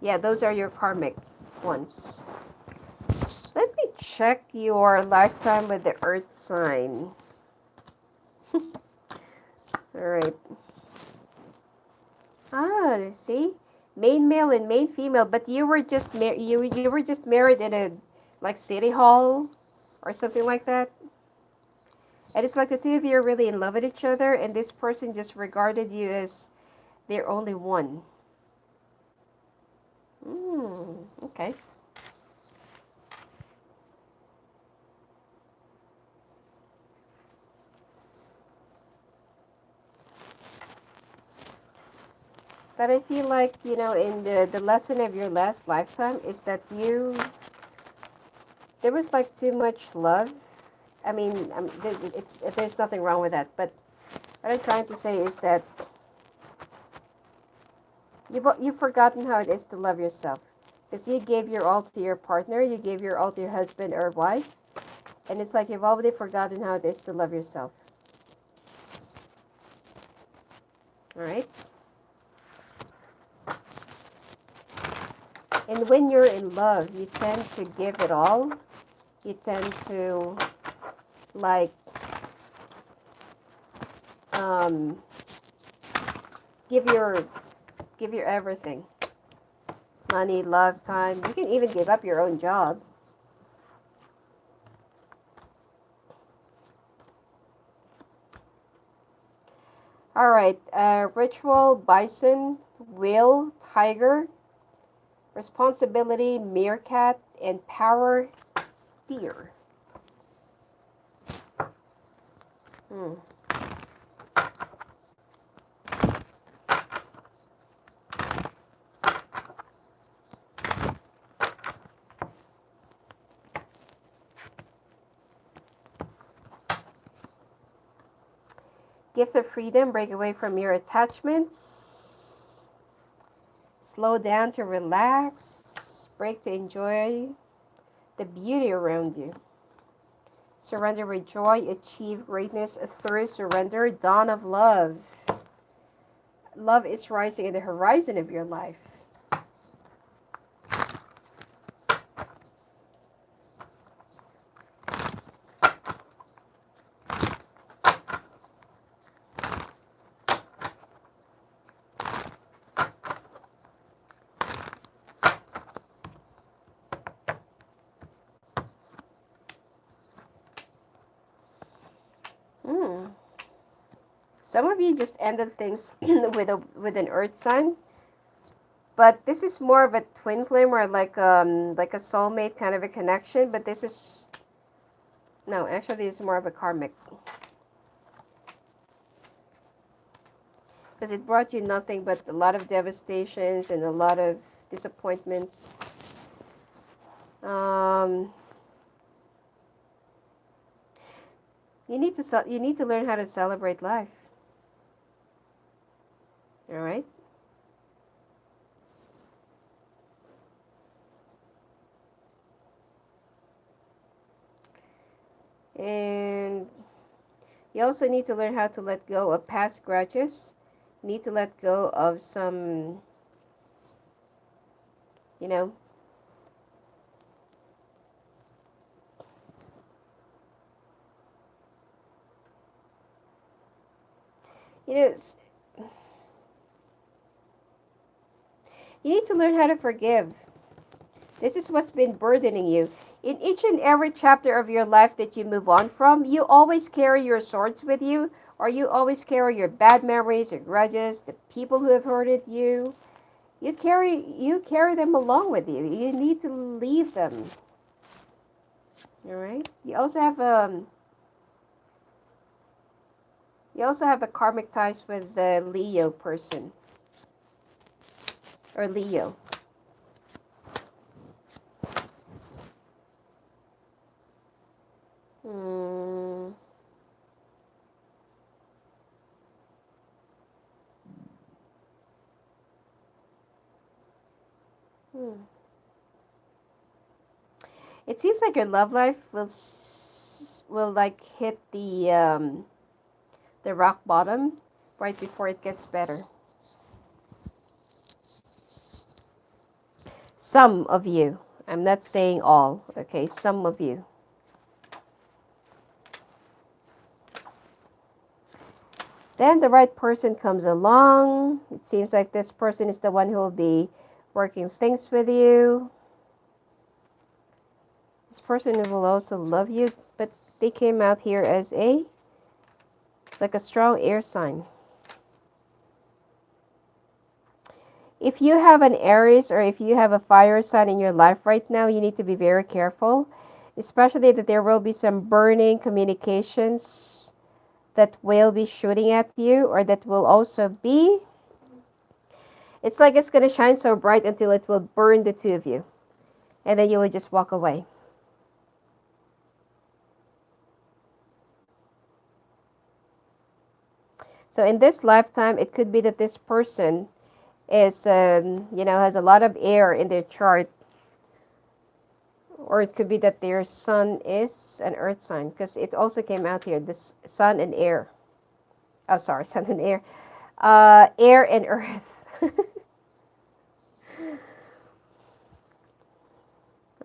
yeah, those are your karmic ones. Let me check your lifetime with the earth sign. All right. Ah, see? Main male and main female, but you were just you were just married in a like city hall or something like that. And it's like the two of you are really in love with each other, and this person just regarded you as their only one. Okay. But I feel like, you know, in the lesson of your last lifetime is that there was like too much love. I mean, it's there's nothing wrong with that. But what I'm trying to say is that you've forgotten how it is to love yourself. Because you gave your all to your partner, you gave your all to your husband or wife, and it's like you've already forgotten how it is to love yourself. All right? And when you're in love, you tend to give it all. You tend to like um, give your everything. Money, love, time. You can even give up your own job. All right. Ritual, bison, will, tiger, responsibility, meerkat, and power, deer. Hmm. Gift of freedom, break away from your attachments. Slow down to relax. Break to enjoy the beauty around you. Surrender with joy. Achieve greatness through surrender. Dawn of love. Love is rising in the horizon of your life. Some of you just ended things with an earth sign, but this is more of a twin flame or like a soulmate kind of a connection. But this is no, actually, this is more of a karmic because it brought you nothing but a lot of devastations and a lot of disappointments. You need to learn how to celebrate life. All right. And you also need to learn how to let go of past grudges. You need to let go of some, you know, you know, you need to learn how to forgive. This is what's been burdening you. In each and every chapter of your life that you move on from, you always carry your swords with you, or you always carry your bad memories, your grudges, the people who have hurted you. You carry them along with you. You need to leave them. All right. You also have a karmic ties with the Leo person or Leo. Hmm. Hmm. It seems like your love life will like hit the rock bottom right before it gets better. Some of you. I'm not saying all. Okay, some of you. Then the right person comes along. It seems like this person is the one who will be working things with you. This person will also love you, but they came out here as like a strong air sign. If you have an Aries or if you have a fire sign in your life right now, you need to be very careful, especially that there will be some burning communications that will be shooting at you, or that will also be, it's like it's going to shine so bright until it will burn the two of you, and then you will just walk away. So in this lifetime, it could be that this person is, has a lot of air in their chart, or it could be that their sun is an earth sign, because it also came out here, this sun and air. Oh, sorry, sun and air. Air and earth.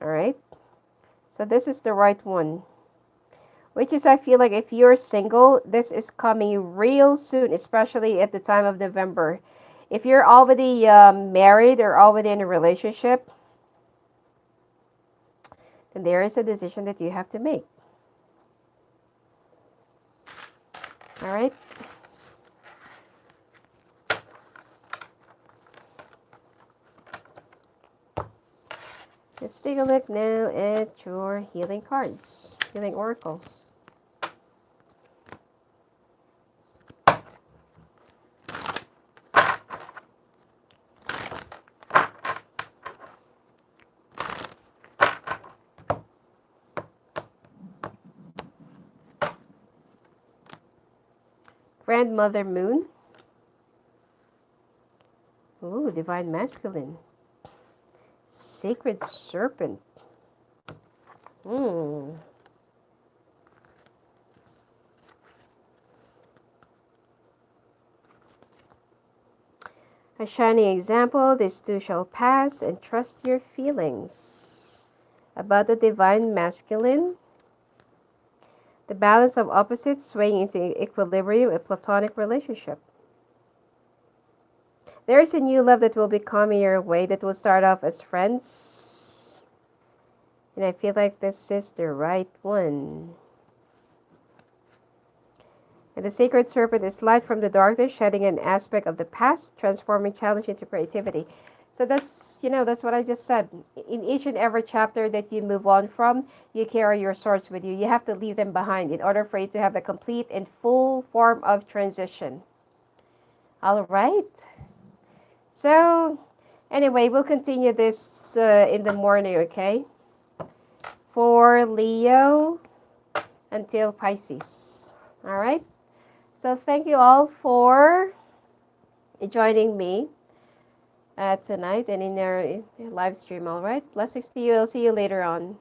All right. So this is the right one. Which is, I feel like if you're single, this is coming real soon, especially at the time of November. If you're already married or already in a relationship, then there is a decision that you have to make. All right. Let's take a look now at your healing cards, healing oracle. Grandmother Moon. Ooh, Divine Masculine. Sacred Serpent. Hmm. A shining example, this too shall pass, and trust your feelings. About the divine masculine, the balance of opposites swaying into equilibrium, a platonic relationship. There is a new love that will be coming your way that will start off as friends. And I feel like this is the right one. And the sacred serpent is light from the darkness, shedding an aspect of the past, transforming challenge into creativity. So that's what I just said. In each and every chapter that you move on from, you carry your swords with you. You have to leave them behind in order for you to have a complete and full form of transition. All right. So, anyway, we'll continue this in the morning, okay? For Leo until Pisces. All right. So thank you all for joining me tonight and in our live stream. All right. Blessings to you. I'll see you later on.